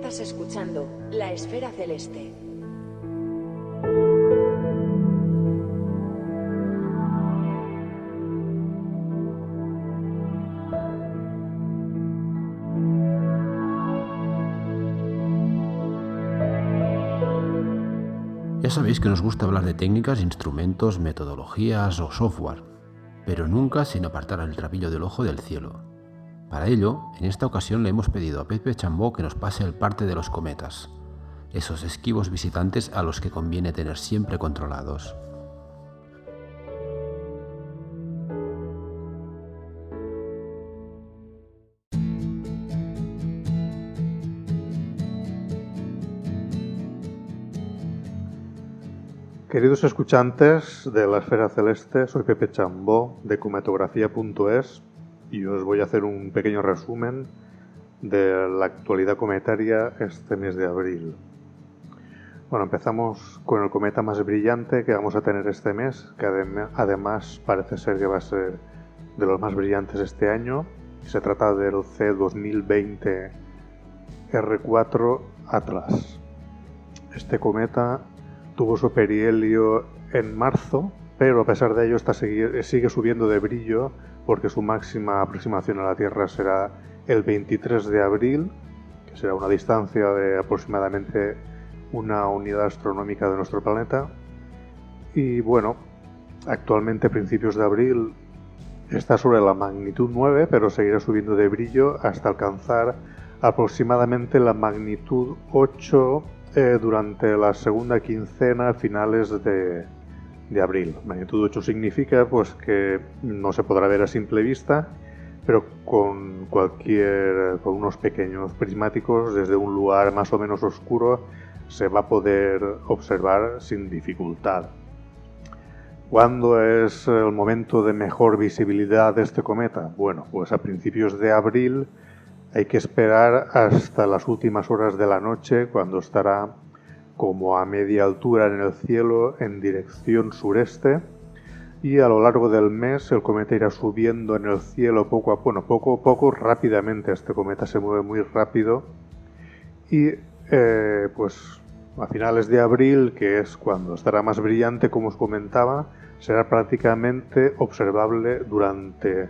Estás escuchando La Esfera Celeste. Ya sabéis que nos gusta hablar de técnicas, instrumentos, metodologías o software, pero nunca sin apartar el rabillo del ojo del cielo. Para ello, en esta ocasión le hemos pedido a Pepe Chambó que nos pase el parte de los cometas, esos esquivos visitantes a los que conviene tener siempre controlados. Queridos escuchantes de la Esfera Celeste, soy Pepe Chambó de cometografía.es y os voy a hacer un pequeño resumen de la actualidad cometaria este mes de abril. Bueno, empezamos con el cometa más brillante que vamos a tener este mes, que además parece ser que va a ser de los más brillantes este año. Se trata del C2020 R4 Atlas. Este cometa tuvo su perihelio en marzo, pero a pesar de ello sigue subiendo de brillo porque su máxima aproximación a la Tierra será el 23 de abril, que será una distancia de aproximadamente una unidad astronómica de nuestro planeta. Y bueno, actualmente a principios de abril está sobre la magnitud 9, pero seguirá subiendo de brillo hasta alcanzar aproximadamente la magnitud 8 durante la segunda quincena a finales de abril. Magnitud 8 significa pues que no se podrá ver a simple vista, pero con unos pequeños prismáticos desde un lugar más o menos oscuro se va a poder observar sin dificultad. ¿Cuándo es el momento de mejor visibilidad de este cometa? Bueno, pues a principios de abril. Hay que esperar hasta las últimas horas de la noche, cuando estará como a media altura en el cielo en dirección sureste, y a lo largo del mes el cometa irá subiendo en el cielo poco a poco, rápidamente. Este cometa se mueve muy rápido y pues a finales de abril, que es cuando estará más brillante, como os comentaba, será prácticamente observable durante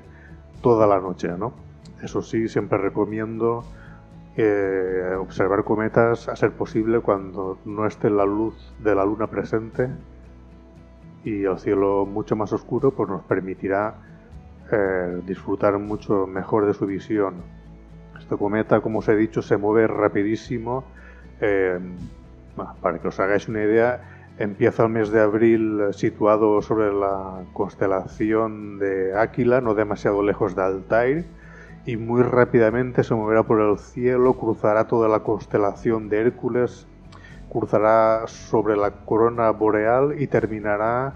toda la noche, ¿no? Eso sí, siempre recomiendo observar cometas a ser posible cuando no esté la luz de la luna presente y el cielo mucho más oscuro, pues nos permitirá disfrutar mucho mejor de su visión. Este cometa, como os he dicho, se mueve rapidísimo. Para que os hagáis una idea, empieza el mes de abril situado sobre la constelación de Áquila, no demasiado lejos de Altair, y muy rápidamente se moverá por el cielo, cruzará toda la constelación de Hércules, cruzará sobre la corona boreal y terminará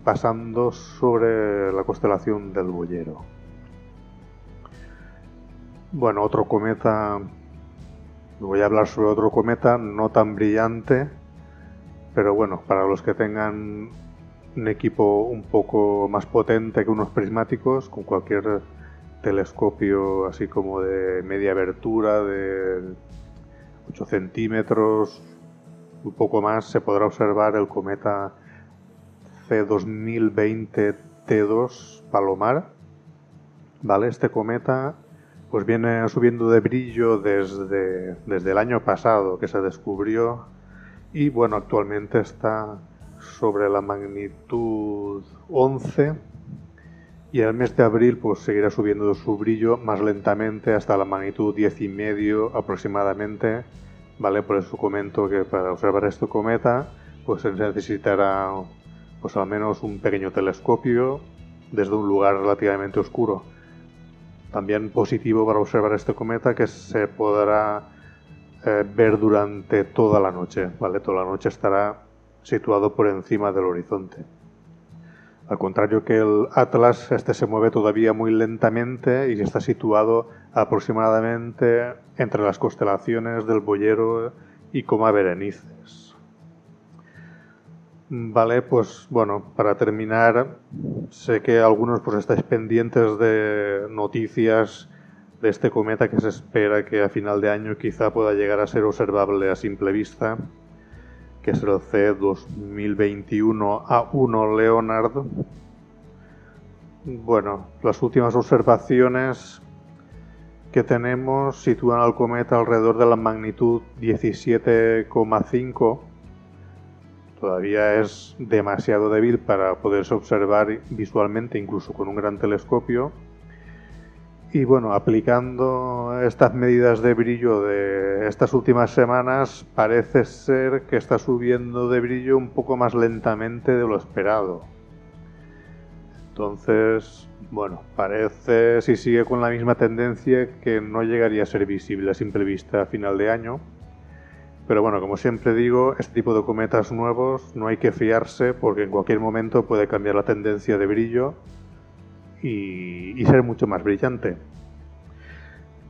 pasando sobre la constelación del Boyero. Bueno, otro cometa, voy a hablar sobre otro cometa no tan brillante, pero bueno, para los que tengan un equipo un poco más potente que unos prismáticos, con cualquier telescopio así como de media abertura, de 8 centímetros, un poco más, se podrá observar el cometa C2020 T2 Palomar. ¿Vale? Este cometa pues viene subiendo de brillo desde el año pasado que se descubrió, y bueno, actualmente está sobre la magnitud 11. Y en el mes de abril pues seguirá subiendo su brillo más lentamente hasta la magnitud 10,5 aproximadamente, ¿vale? Por eso comento que para observar este cometa pues se necesitará pues al menos un pequeño telescopio desde un lugar relativamente oscuro. También positivo para observar este cometa que se podrá ver durante toda la noche, ¿vale? Toda la noche estará situado por encima del horizonte. Al contrario que el Atlas, este se mueve todavía muy lentamente y está situado aproximadamente entre las constelaciones del Boyero y Coma Berenices. Vale, pues bueno, para terminar, sé que algunos pues estáis pendientes de noticias de este cometa que se espera que a final de año quizá pueda llegar a ser observable a simple vista, que es el C 2021 A1 Leonard. Bueno, las últimas observaciones que tenemos sitúan al cometa alrededor de la magnitud 17,5. Todavía es demasiado débil para poderse observar visualmente, incluso con un gran telescopio. Y bueno, aplicando estas medidas de brillo de estas últimas semanas, parece ser que está subiendo de brillo un poco más lentamente de lo esperado. Entonces, bueno, parece, si sigue con la misma tendencia, que no llegaría a ser visible a simple vista a final de año. Pero bueno, como siempre digo, este tipo de cometas nuevos no hay que fiarse porque en cualquier momento puede cambiar la tendencia de brillo y ser mucho más brillante.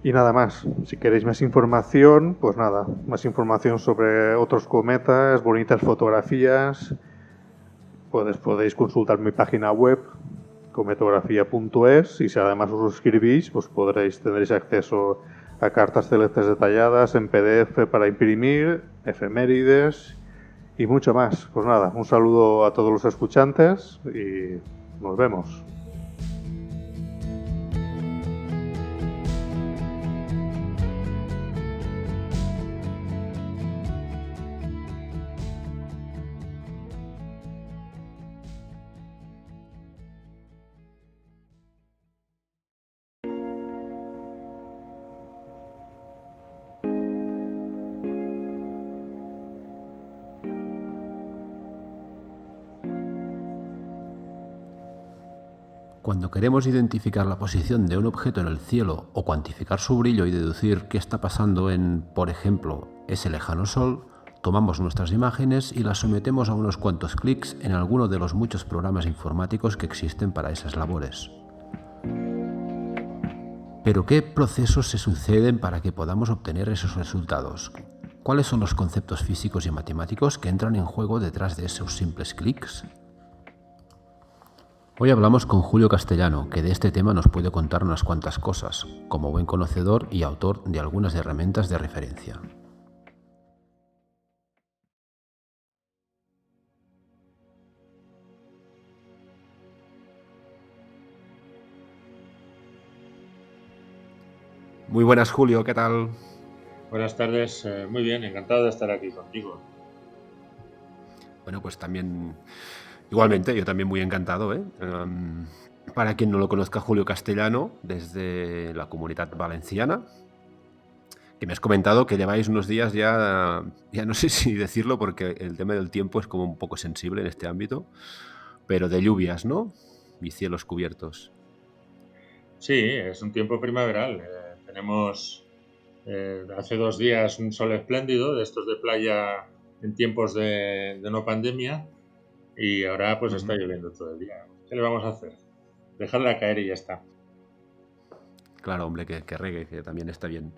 Y nada más, si queréis más información, pues nada, más información sobre otros cometas, bonitas fotografías, podéis consultar mi página web, cometografía.es, y si además os suscribís, pues tendréis acceso a cartas celestes detalladas en PDF para imprimir, efemérides y mucho más. Pues nada, un saludo a todos los escuchantes y nos vemos. Cuando queremos identificar la posición de un objeto en el cielo o cuantificar su brillo y deducir qué está pasando en, por ejemplo, ese lejano sol, tomamos nuestras imágenes y las sometemos a unos cuantos clics en alguno de los muchos programas informáticos que existen para esas labores. Pero ¿qué procesos se suceden para que podamos obtener esos resultados? ¿Cuáles son los conceptos físicos y matemáticos que entran en juego detrás de esos simples clics? Hoy hablamos con Julio Castellano, que de este tema nos puede contar unas cuantas cosas, como buen conocedor y autor de algunas herramientas de referencia. Muy buenas, Julio, ¿qué tal? Buenas tardes, muy bien, encantado de estar aquí contigo. Bueno, pues también, igualmente, yo también muy encantado, ¿eh? Para quien no lo conozca, Julio Castellano, desde la Comunidad Valenciana, que me has comentado que lleváis unos días ya no sé si decirlo porque el tema del tiempo es como un poco sensible en este ámbito, pero de lluvias, ¿no? Y cielos cubiertos. Sí, es un tiempo primaveral. Tenemos hace 2 días un sol espléndido, de estos de playa en tiempos de no pandemia, y ahora pues está lloviendo todo el día. ¿Qué le vamos a hacer? Dejarla caer y ya está. Claro, hombre, que regue, que también está bien.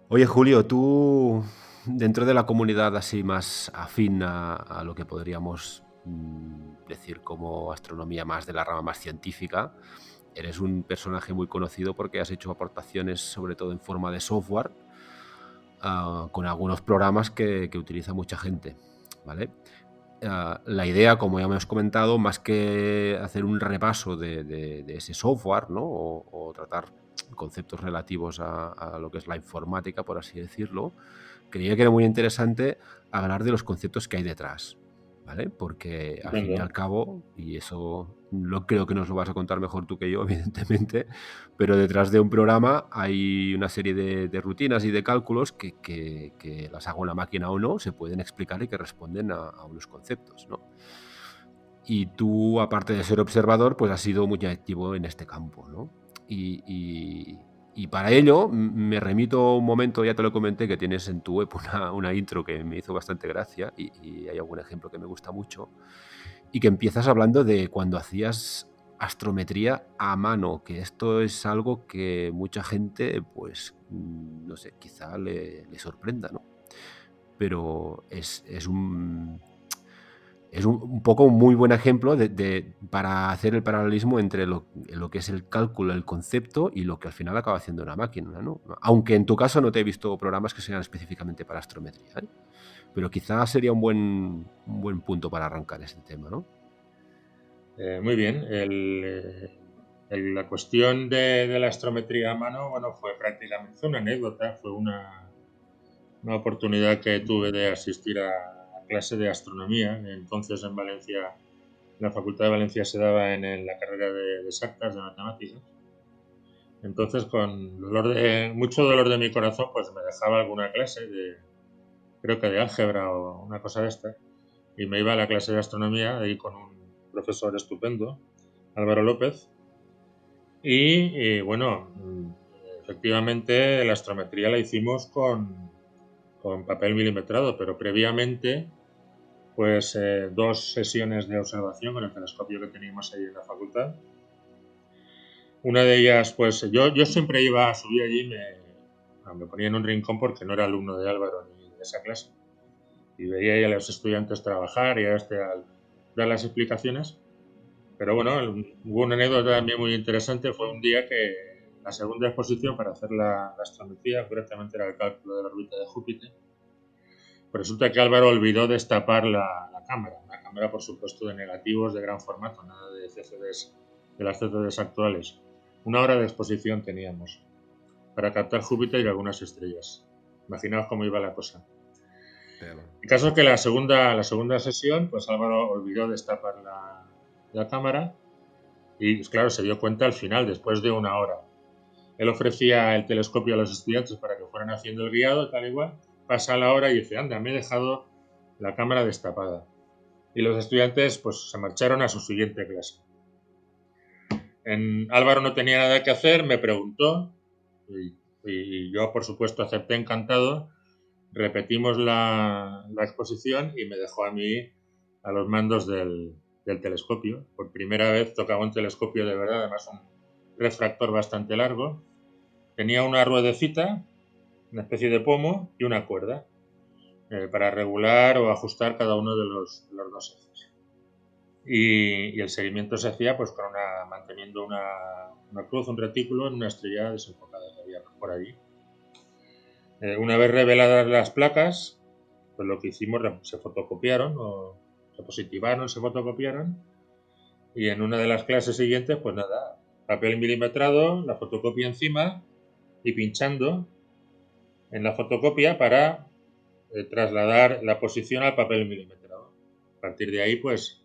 Oye, Julio, tú, dentro de la comunidad así más afín a lo que podríamos decir como astronomía más de la rama más científica, eres un personaje muy conocido porque has hecho aportaciones sobre todo en forma de software con algunos programas que utiliza mucha gente, ¿vale? La idea, como ya me has comentado, más que hacer un repaso de ese software, ¿no? o tratar conceptos relativos a lo que es la informática, por así decirlo, creía que era muy interesante hablar de los conceptos que hay detrás, ¿vale? Porque al fin y al cabo, y eso creo que nos lo vas a contar mejor tú que yo, evidentemente, pero detrás de un programa hay una serie de rutinas y de cálculos que las haga una máquina o no, se pueden explicar y que responden a unos conceptos, ¿no? Y tú, aparte de ser observador, pues has sido muy activo en este campo, ¿no? Y para ello me remito a un momento, ya te lo comenté, que tienes en tu web una intro que me hizo bastante gracia y hay algún ejemplo que me gusta mucho, y que empiezas hablando de cuando hacías astrometría a mano, que esto es algo que mucha gente, pues, no sé, quizá le sorprenda, ¿no? Pero es es un poco un muy buen ejemplo para hacer el paralelismo entre lo que es el cálculo, el concepto y lo que al final acaba haciendo una máquina, ¿no? Aunque en tu caso no te he visto programas que sean específicamente para astrometría, ¿eh? Pero quizás sería un buen punto para arrancar este tema, ¿no? Muy bien. La cuestión de la astrometría a mano, bueno, fue una anécdota, fue una oportunidad que tuve de asistir a clase de astronomía. Entonces en Valencia, en la Facultad de Valencia se daba en la carrera de exactas, de matemáticas. Entonces, con mucho dolor de mi corazón, pues me dejaba alguna clase creo que de álgebra o una cosa de esta, y me iba a la clase de astronomía ahí con un profesor estupendo, Álvaro López, y bueno, efectivamente la astrometría la hicimos con papel milimetrado, pero previamente pues 2 sesiones de observación con el telescopio que teníamos ahí en la facultad. Una de ellas, pues yo siempre iba a subir allí y me ponía en un rincón porque no era alumno de Álvaro ni de esa clase. Y veía ya a los estudiantes trabajar y a al dar las explicaciones. Pero bueno, hubo una anécdota también muy interesante. Fue un día que la segunda exposición para hacer la astrometría, concretamente era el cálculo de la órbita de Júpiter, pues resulta que Álvaro olvidó destapar la cámara. Una cámara, por supuesto, de negativos de gran formato, nada de CCDs, de las CCDs actuales. 1 hora de exposición teníamos para captar Júpiter y algunas estrellas. Imaginaos cómo iba la cosa. El caso es que la segunda sesión, pues Álvaro olvidó destapar la cámara y, claro, se dio cuenta al final, después de 1 hora. Él ofrecía el telescopio a los estudiantes para que fueran haciendo el guiado, tal y igual. Pasa la hora y dice, anda, me he dejado la cámara destapada. Y los estudiantes pues se marcharon a su siguiente clase. Álvaro no tenía nada que hacer, me preguntó y yo, por supuesto, acepté encantado. Repetimos la exposición y me dejó a mí a los mandos del telescopio. Por primera vez tocaba un telescopio de verdad, además un refractor bastante largo. Tenía una ruedecita, una especie de pomo y una cuerda para regular o ajustar cada uno de los 2 ejes. Y el seguimiento se hacía pues manteniendo una cruz, un retículo en una estrella desenfocada que había por allí. Una vez reveladas las placas, pues lo que hicimos, se fotocopiaron, o se positivaron, se fotocopiaron, y en una de las clases siguientes, pues nada, papel milimetrado, la fotocopia encima y pinchando en la fotocopia para trasladar la posición al papel milimetrado. A partir de ahí, pues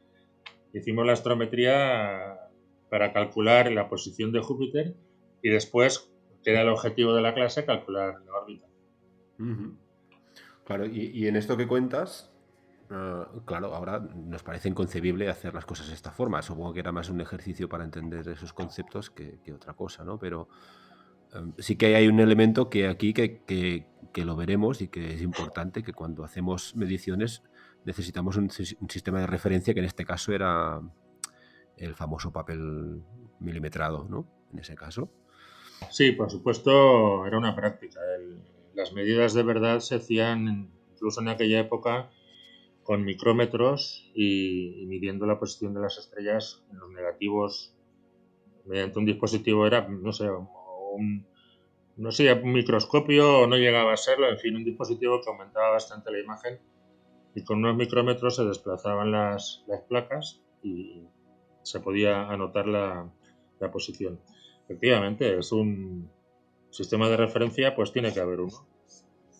hicimos la astrometría para calcular la posición de Júpiter y después, que era el objetivo de la clase, calcular la órbita. Uh-huh. Claro, y en esto que cuentas, claro, ahora nos parece inconcebible hacer las cosas de esta forma. Supongo que era más un ejercicio para entender esos conceptos que otra cosa, ¿no? Pero sí que hay un elemento que aquí que lo veremos y que es importante, que cuando hacemos mediciones necesitamos un sistema de referencia, que en este caso era el famoso papel milimetrado, ¿no? En ese caso. Sí, por supuesto, era una práctica. Las medidas de verdad se hacían incluso en aquella época con micrómetros y midiendo la posición de las estrellas en los negativos mediante un dispositivo, era, no sé, un microscopio o no llegaba a serlo, en fin, un dispositivo que aumentaba bastante la imagen y con unos micrómetros se desplazaban las placas y se podía anotar la posición. Efectivamente, es un sistema de referencia, pues tiene que haber uno.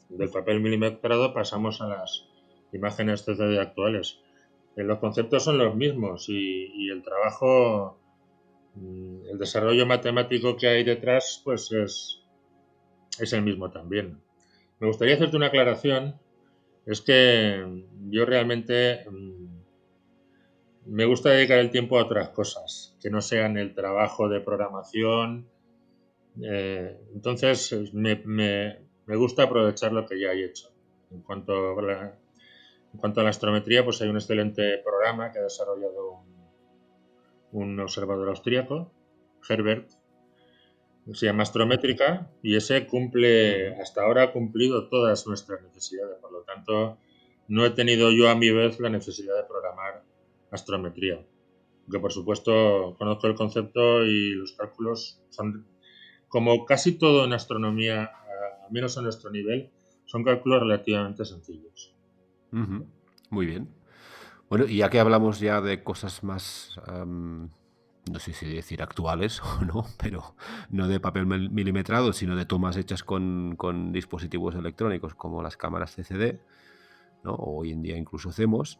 Del papel milimetrado pasamos a las imágenes 3D actuales. Los conceptos son los mismos y el trabajo, el desarrollo matemático que hay detrás, pues es el mismo también. Me gustaría hacerte una aclaración. Es que yo realmente me gusta dedicar el tiempo a otras cosas, que no sean el trabajo de programación. Entonces, me gusta aprovechar lo que ya he hecho. En cuanto a la astrometría, pues hay un excelente programa que ha desarrollado un observador austríaco, Herbert, se llama Astrométrica, y ese hasta ahora ha cumplido todas nuestras necesidades. Por lo tanto, no he tenido yo a mi vez la necesidad de programar astrometría. Que por supuesto conozco el concepto y los cálculos son, como casi todo en astronomía, al menos a nuestro nivel, son cálculos relativamente sencillos. Ujú. Muy bien. Bueno, y ya que hablamos ya de cosas más, no sé si decir actuales o no, pero no de papel milimetrado, sino de tomas hechas con dispositivos electrónicos como las cámaras CCD, ¿no? O hoy en día incluso CMOS.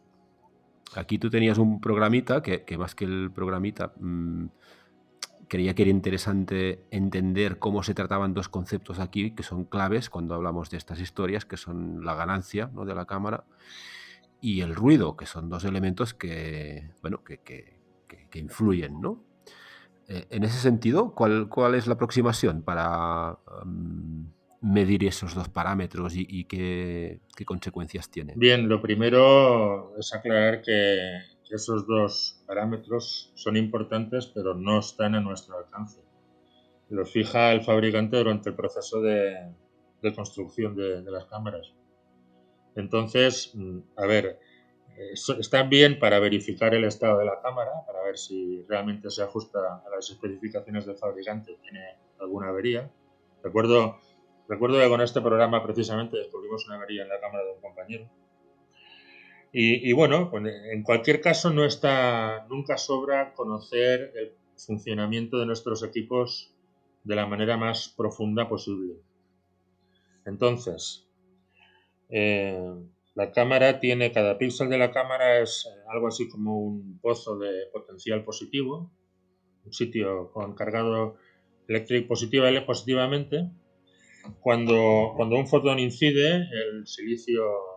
Aquí tú tenías un programita que más que el programita, creía que era interesante entender cómo se trataban dos conceptos aquí que son claves cuando hablamos de estas historias, que son la ganancia, ¿no?, de la cámara y el ruido, que son dos elementos que, bueno, que influyen, ¿no? En ese sentido, ¿cuál es la aproximación para medir esos dos parámetros y qué consecuencias tienen? Bien, lo primero es aclarar que esos dos parámetros son importantes, pero no están a nuestro alcance. Los fija el fabricante durante el proceso de construcción de las cámaras. Entonces, a ver, está bien para verificar el estado de la cámara, para ver si realmente se ajusta a las especificaciones del fabricante o tiene alguna avería. Recuerdo que con este programa precisamente descubrimos una avería en la cámara de un compañero. Y bueno, pues en cualquier caso nunca sobra conocer el funcionamiento de nuestros equipos de la manera más profunda posible. Entonces, cada píxel de la cámara es algo así como un pozo de potencial positivo, un sitio con cargado eléctrico positivamente. Cuando un fotón incide, el silicio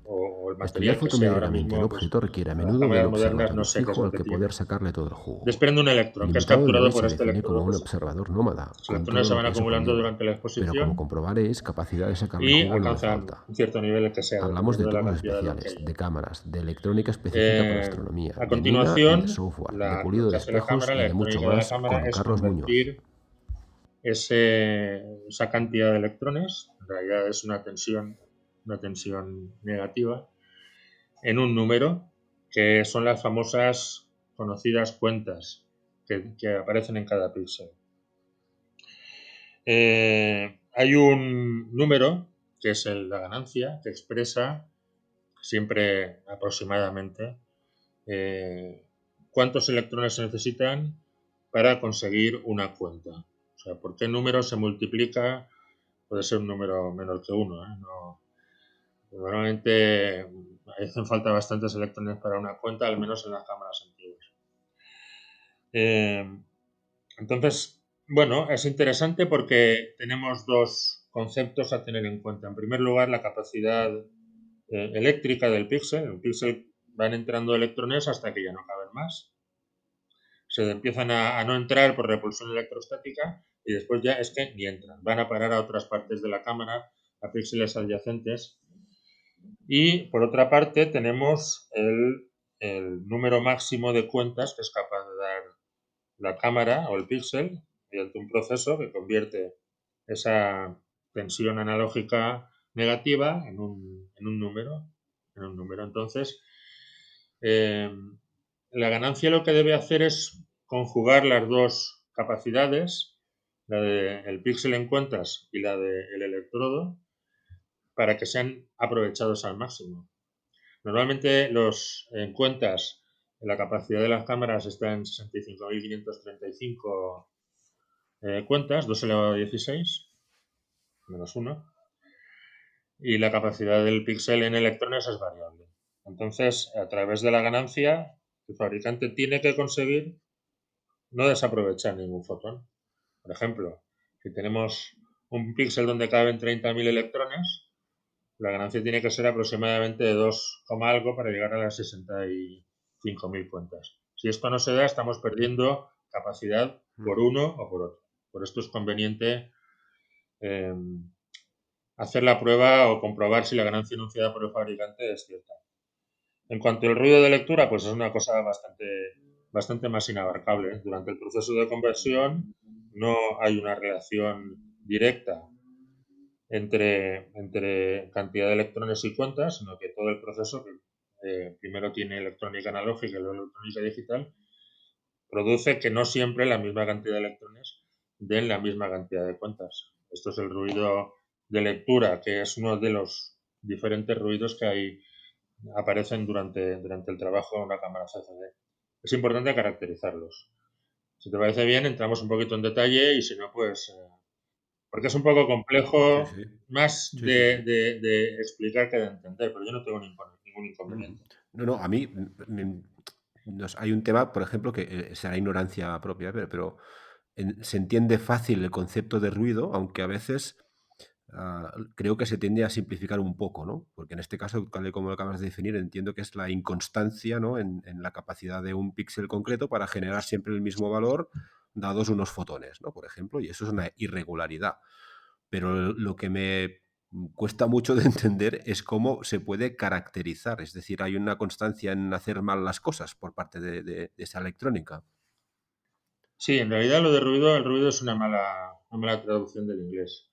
o el Estudiar material que sea ahora fotométricamente el mismo, pues objeto requiere a las menudo del cámaras modernas no observatorio sé qué es fijo lo al que que tiene. poder sacarle todo el jugo. Desprende un El electrón que es limitado capturado nivel por se este define como electrodo, un pues, observador nómada, los con electrones todo se lo van que eso acumulando conlleva. durante la Pero como exposición comprobaréis, capacidad de sacarle y jugo no le alcanzan falta. un cierto nivel que sea, Hablamos dependiendo de de la tubos cantidad de luz que especiales, haya. de cámaras, de electrónica específica para astronomía, A de mina y de continuación, software, de lo pulido que de hace la espejos cámara, y la de mucho electrónica de la más cámara, con es Carlos Muñoz. convertir esa cantidad de electrones, en realidad es una tensión negativa, en un número, que son las famosas conocidas cuentas que aparecen en cada píxel. Hay un número, que es la ganancia, que expresa siempre aproximadamente cuántos electrones se necesitan para conseguir una cuenta. O sea, por qué número se multiplica, puede ser un número menor que 1. Normalmente hacen falta bastantes electrones para una cuenta, al menos en las cámaras antiguas. Entonces, bueno, es interesante porque tenemos dos conceptos a tener en cuenta. En primer lugar, la capacidad eléctrica del píxel. En un píxel van entrando electrones hasta que ya no caben más. Se empiezan a no entrar por repulsión electrostática y después ya es que ni entran. Van a parar a otras partes de la cámara, a píxeles adyacentes. Y por otra parte tenemos el número máximo de cuentas que es capaz de dar la cámara o el píxel mediante un proceso que convierte esa tensión analógica negativa en un número. Entonces, la ganancia lo que debe hacer es conjugar las dos capacidades, la del píxel en cuentas y la del electrodo, para que sean aprovechados al máximo. Normalmente en cuentas la capacidad de las cámaras está en 65.535 cuentas, 2 elevado a 16, menos 1, y la capacidad del píxel en electrones es variable. Entonces, a través de la ganancia, el fabricante tiene que conseguir no desaprovechar ningún fotón. Por ejemplo, si tenemos un píxel donde caben 30.000 electrones, la ganancia tiene que ser aproximadamente de 2, algo para llegar a las 65.000 cuentas. Si esto no se da, estamos perdiendo capacidad por uno o por otro. Por esto es conveniente hacer la prueba o comprobar si la ganancia enunciada por el fabricante es cierta. En cuanto al ruido de lectura, pues es una cosa bastante más inabarcable. Durante el proceso de conversión no hay una relación directa entre cantidad de electrones y cuentas, sino que todo el proceso, que primero tiene electrónica analógica y luego electrónica digital, produce que no siempre la misma cantidad de electrones den la misma cantidad de cuentas. Esto es el ruido de lectura, que es uno de los diferentes ruidos que aparecen durante el trabajo en una cámara CCD. Es importante caracterizarlos. Si te parece bien, entramos un poquito en detalle y si no, pues... porque es un poco complejo Sí, sí. más Sí, sí, sí. de explicar que de entender, pero yo no tengo ningún Ujú. inconveniente. No, no, a mí hay un tema, por ejemplo, que será ignorancia propia, pero se entiende fácil el concepto de ruido, aunque a veces creo que se tiende a simplificar un poco, ¿no? Porque en este caso, tal y como lo acabas de definir, entiendo que es la inconstancia, ¿no? en la capacidad de un píxel concreto para generar siempre el mismo valor dados unos fotones, ¿no? Por ejemplo, y eso es una irregularidad. Pero lo que me cuesta mucho de entender es cómo se puede caracterizar, es decir, hay una constancia en hacer mal las cosas por parte de esa electrónica. Sí, en realidad lo de ruido, el ruido es una mala traducción del inglés.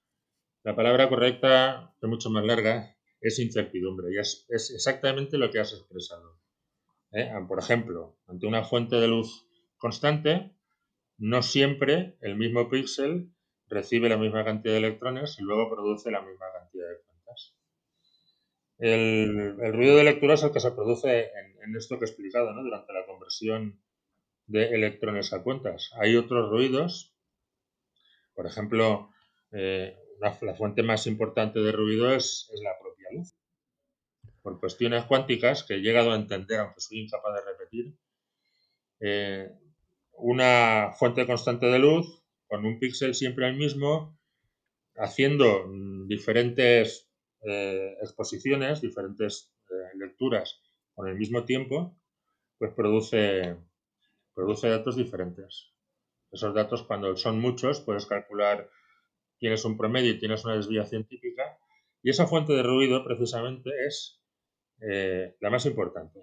La palabra correcta, que es mucho más larga, es incertidumbre y es exactamente lo que has expresado. Por ejemplo, ante una fuente de luz constante, no siempre el mismo píxel recibe la misma cantidad de electrones y luego produce la misma cantidad de cuentas. El ruido de lectura es el que se produce en esto que he explicado, ¿no? Durante la conversión de electrones a cuentas. Hay otros ruidos, por ejemplo, la fuente más importante de ruido es la propia luz. Por cuestiones cuánticas que he llegado a entender, aunque soy incapaz de repetir, una fuente constante de luz con un píxel siempre el mismo, haciendo diferentes exposiciones, diferentes lecturas con el mismo tiempo, pues produce datos diferentes. Esos datos, cuando son muchos, puedes calcular, tienes un promedio y tienes una desviación típica, y esa fuente de ruido precisamente es la más importante.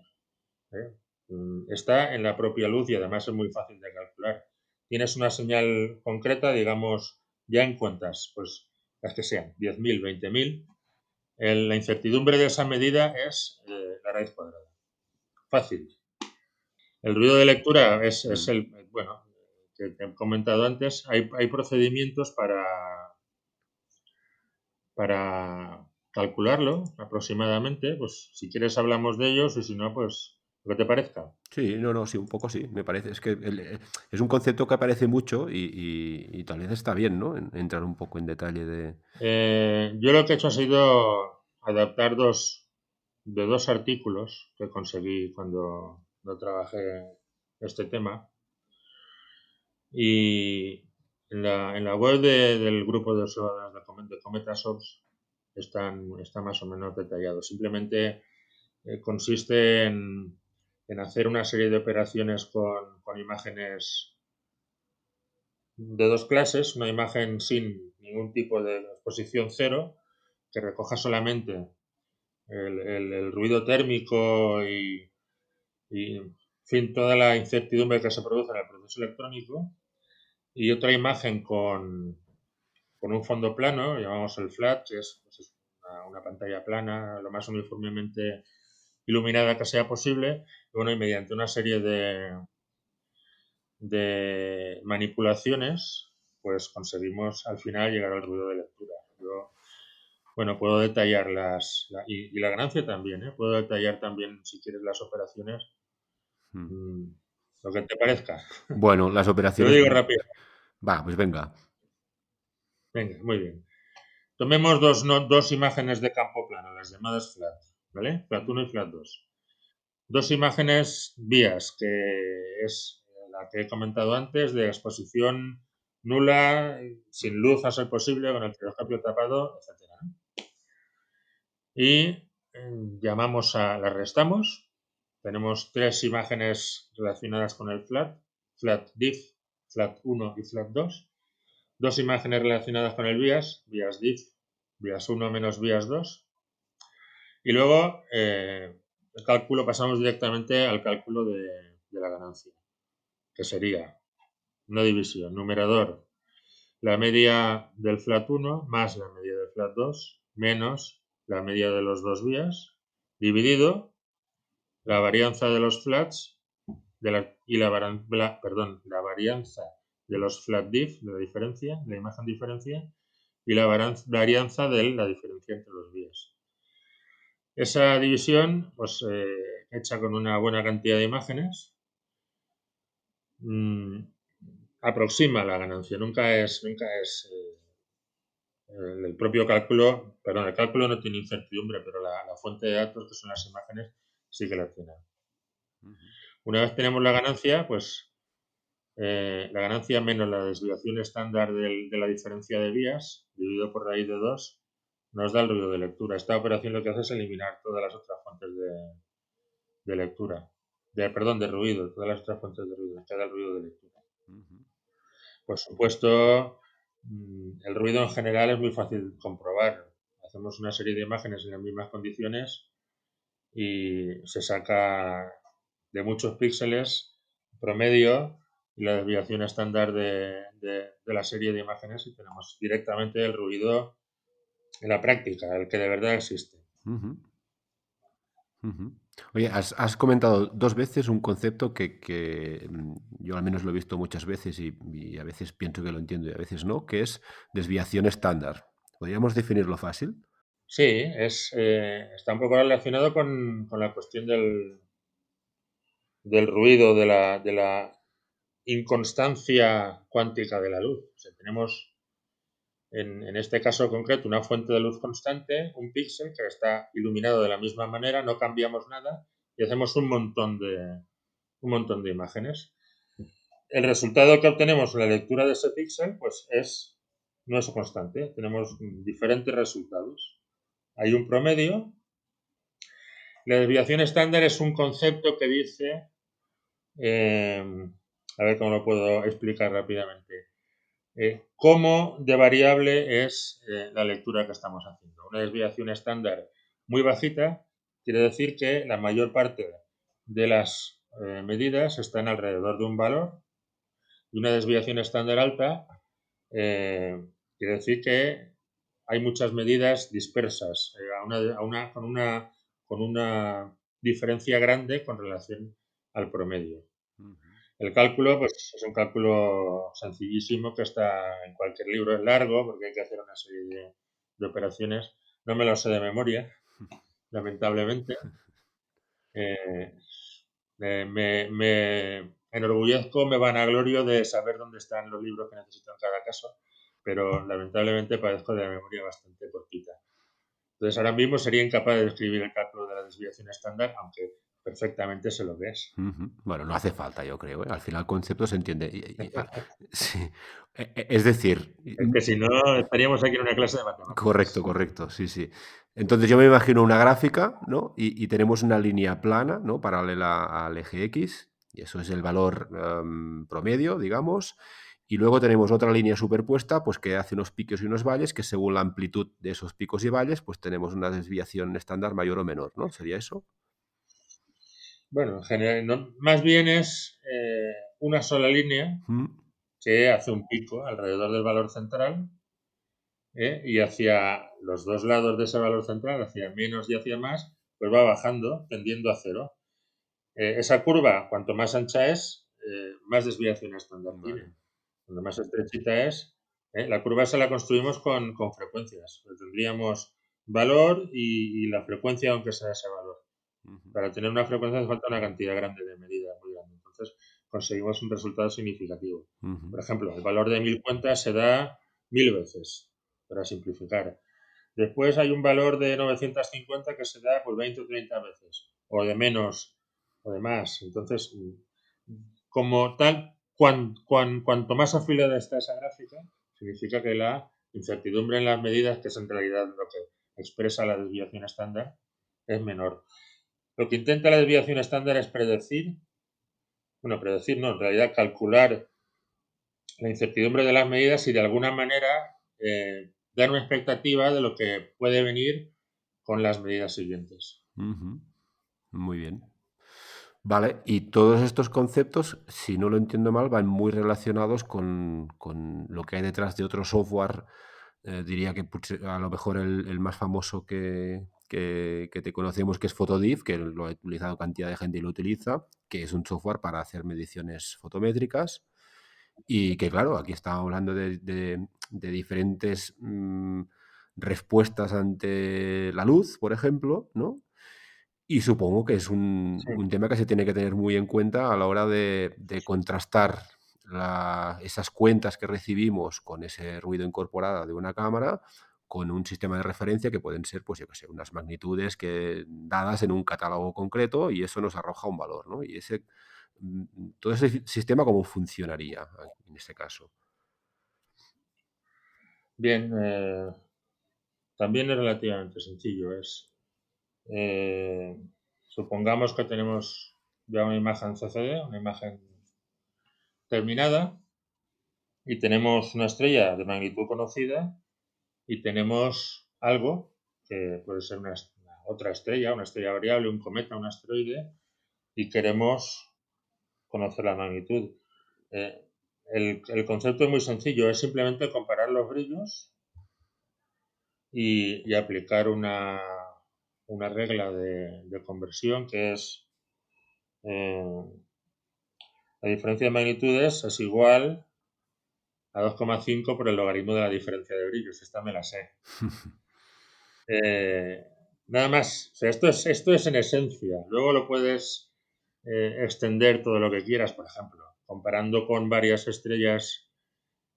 Está en la propia luz y además es muy fácil de calcular. Tienes una señal concreta, digamos, ya en cuentas, pues las que sean, 10.000, 20.000. La incertidumbre de esa medida es la raíz cuadrada. Fácil. El ruido de lectura es bueno, que te he comentado antes. Hay procedimientos para calcularlo aproximadamente. Pues si quieres hablamos de ellos y si no, pues lo que te parezca. Sí, no, no, sí, un poco sí, me parece. Es que es un concepto que aparece mucho y tal vez está bien, ¿no? Entrar un poco en detalle de... Yo lo que he hecho ha sido adaptar dos artículos que conseguí cuando trabajé este tema. Y en la web del grupo de observadores de CometaSops está más o menos detallado. Simplemente consiste en hacer una serie de operaciones con imágenes de dos clases, una imagen sin ningún tipo de exposición cero, que recoja solamente el ruido térmico y, en fin, toda la incertidumbre que se produce en el proceso electrónico, y otra imagen con un fondo plano, llamamos el flat, que es, pues, es una pantalla plana, lo más uniformemente iluminada que sea posible, y bueno, y mediante una serie de manipulaciones, pues conseguimos al final llegar al ruido de lectura. Yo, bueno, puedo detallar y la ganancia también, ¿eh? Puedo detallar también, si quieres, las operaciones, Mm. mm, lo que te parezca. Bueno, las Te lo operaciones... digo rápido. Va, pues venga. Venga, muy bien. Tomemos dos imágenes de campo plano, las llamadas flat, ¿vale? Flat 1 y flat 2. Dos imágenes vías, que es la que he comentado antes, de exposición nula, sin luz a ser posible, con el giroscopio tapado, etc. Y las restamos. Tenemos tres imágenes relacionadas con el flat diff, flat 1 y flat 2. Dos imágenes relacionadas con el bias diff, bias 1 menos bias 2. Y luego el cálculo, pasamos directamente al cálculo de la ganancia, que sería una división, numerador, la media del flat 1 más la media del flat 2 menos la media de los dos vías, dividido la varianza de los flats la varianza de los flat diff, de la diferencia, de la imagen diferencia, y la varianza de la diferencia entre los vías. Esa división, pues, hecha con una buena cantidad de imágenes, aproxima la ganancia. Nunca es el propio cálculo, perdón, el cálculo no tiene incertidumbre, pero la fuente de datos, que son las imágenes, sí que la tiene. Una vez tenemos la ganancia, pues la ganancia menos la desviación estándar de la diferencia de vías, dividido por raíz de 2, nos da el ruido de lectura. Esta operación lo que hace es eliminar todas las otras fuentes de lectura, de ruido, todas las otras fuentes de ruido, nos queda el ruido de lectura. Por supuesto, el ruido en general es muy fácil comprobar. Hacemos una serie de imágenes en las mismas condiciones y se saca de muchos píxeles promedio y la desviación estándar de la serie de imágenes y tenemos directamente el ruido en la práctica, el que de verdad existe. Oye, has comentado 2 veces un concepto que yo al menos lo he visto muchas veces y a veces pienso que lo entiendo y a veces no, que es desviación estándar. ¿Podríamos definirlo fácil? Sí, está un poco relacionado con la cuestión del ruido, de la inconstancia cuántica de la luz. O sea, tenemos en este caso concreto una fuente de luz constante, un píxel que está iluminado de la misma manera, no cambiamos nada y hacemos un montón de imágenes. El resultado que obtenemos en la lectura de ese píxel pues no es constante, tenemos diferentes resultados. Hay un promedio. La desviación estándar es un concepto que dice, a ver cómo lo puedo explicar rápidamente, cómo de variable es la lectura que estamos haciendo. Una desviación estándar muy bajita quiere decir que la mayor parte de las medidas están alrededor de un valor, y una desviación estándar alta quiere decir que hay muchas medidas dispersas con una diferencia grande con relación al promedio. El cálculo, pues es un cálculo sencillísimo que está en cualquier libro, es largo porque hay que hacer una serie de operaciones. No me lo sé de memoria, lamentablemente. Me enorgullezco, me vanaglorio de saber dónde están los libros que necesito en cada caso, pero lamentablemente padezco de la memoria bastante cortita. Entonces ahora mismo sería incapaz de describir el cálculo de la desviación estándar, aunque perfectamente sé lo que es. Bueno, no hace falta, yo creo, ¿eh? Al final el concepto se entiende. Sí. Es decir, Es que si no, estaríamos aquí en una clase de matemáticas. correcto, sí. Entonces yo me imagino una gráfica, ¿no? Y tenemos una línea plana, ¿no? Paralela al eje X, y eso es el valor promedio, digamos. Y luego tenemos otra línea superpuesta, pues que hace unos picos y unos valles, que según la amplitud de esos picos y valles, pues tenemos una desviación estándar mayor o menor, ¿no? ¿Sería eso? Bueno, en general, no, más bien es una sola línea que hace un pico alrededor del valor central y hacia los dos lados de ese valor central, hacia menos y hacia más, pues va bajando, tendiendo a cero. Esa curva, cuanto más ancha es, más desviación estándar tiene. Cuanto más estrechita es, la curva esa la construimos con frecuencias. Tendríamos valor y la frecuencia, aunque sea ese valor. Para tener una frecuencia hace falta una cantidad grande de medidas, muy grande. Entonces conseguimos un resultado significativo. Por ejemplo, el valor de 1000 cuentas se da 1000 veces, para simplificar. Después hay un valor de 950 que se da por 20 o 30 veces, o de menos, o de más. Entonces, como tal, cuanto más afilada está esa gráfica, significa que la incertidumbre en las medidas, que es en realidad lo que expresa la desviación estándar, es menor. Lo que intenta la desviación estándar es predecir no, en realidad calcular la incertidumbre de las medidas y de alguna manera dar una expectativa de lo que puede venir con las medidas siguientes. Muy bien. Vale, y todos estos conceptos, si no lo entiendo mal, van muy relacionados con lo que hay detrás de otro software Diría que a lo mejor el más famoso que te conocemos, que es Photodiff, que lo ha utilizado cantidad de gente y lo utiliza, que es un software para hacer mediciones fotométricas y que, claro, aquí estamos hablando de diferentes respuestas ante la luz, por ejemplo, ¿no? Y supongo que es Sí. un tema que se tiene que tener muy en cuenta a la hora de contrastar esas cuentas que recibimos con ese ruido incorporado de una cámara con un sistema de referencia que pueden ser, pues yo qué sé, unas magnitudes dadas en un catálogo concreto y eso nos arroja un valor, ¿no? Y todo ese sistema, ¿cómo funcionaría en este caso? Bien, también es relativamente sencillo. Eh, supongamos que tenemos ya una imagen CCD, una imagen terminada, y tenemos una estrella de magnitud conocida y tenemos algo que puede ser una otra estrella, una estrella variable, un cometa, un asteroide, y queremos conocer la magnitud. Eh, el concepto es muy sencillo, es simplemente comparar los brillos y aplicar una regla de conversión que es la diferencia de magnitudes es igual a 2,5 por el logaritmo de la diferencia de brillos. Esta me la sé. Nada más. O sea, esto es en esencia. Luego lo puedes extender todo lo que quieras, por ejemplo, comparando con varias estrellas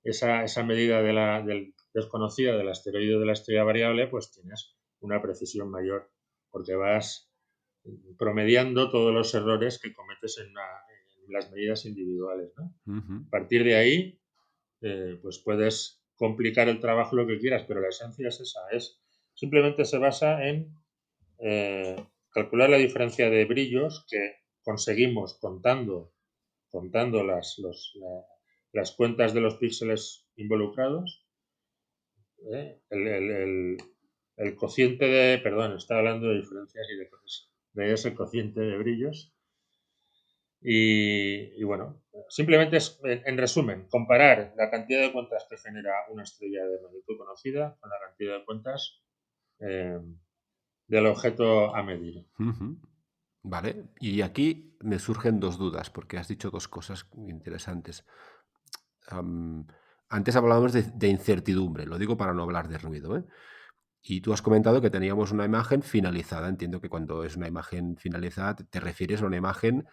esa medida del desconocida del asteroide de la estrella variable, pues tienes una precisión mayor, porque vas promediando todos los errores que cometes en las medidas individuales, ¿no? Ujú. A partir de ahí, pues puedes complicar el trabajo lo que quieras, pero la esencia es esa, simplemente se basa en calcular la diferencia de brillos que conseguimos contando las cuentas de los píxeles involucrados, el cociente perdón, estaba hablando de diferencias y de cosas, de ahí es el cociente de brillos. Y bueno, simplemente es, en resumen, comparar la cantidad de cuentas que genera una estrella de magnitud conocida con la cantidad de cuentas eh, del objeto a medir. Ujú. Vale, y aquí me surgen dos dudas, porque has dicho dos cosas interesantes. Am, Antes hablábamos de incertidumbre, lo digo para no hablar de ruido, ¿eh? Y tú has comentado que teníamos una imagen finalizada. Entiendo que cuando es una imagen finalizada te refieres a una imagen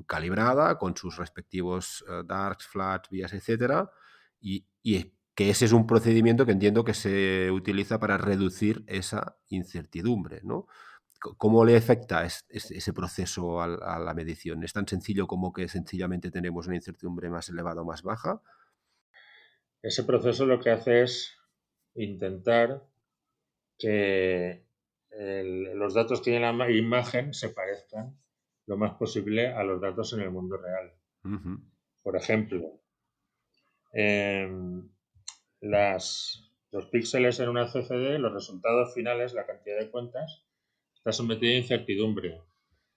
calibrada con sus respectivos darks, flats, vías, etcétera, y que ese es un procedimiento que entiendo que se utiliza para reducir esa incertidumbre, ¿no? ¿Cómo le afecta ese proceso a la medición? ¿Es tan sencillo como que sencillamente tenemos una incertidumbre más elevada o más baja? Ese proceso lo que hace es intentar que los datos que tiene la imagen se parezcan lo más posible a los datos en el mundo real. Ujú. Por ejemplo, em, los píxeles en una CCD, los resultados finales, la cantidad de cuentas, está sometida a incertidumbre.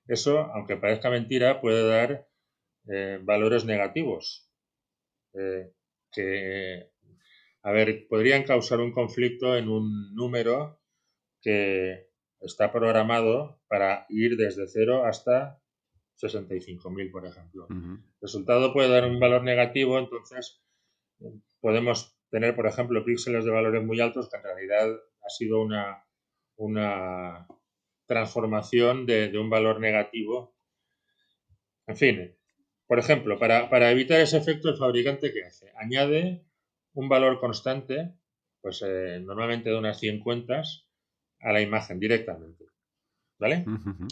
Eso, aunque parezca mentira, puede dar valores negativos, que, a ver, podrían causar un conflicto en un número que está programado para ir desde 0 hasta 65.000, por ejemplo. Ujú. El resultado puede dar un valor negativo, entonces podemos tener, por ejemplo, píxeles de valores muy altos que en realidad ha sido una transformación de un valor negativo. En fin, por ejemplo, para evitar ese efecto, el fabricante, ¿qué hace? Añade un valor constante, pues normalmente de unas 100 cuentas, a la imagen directamente. ¿Vale? Ujú.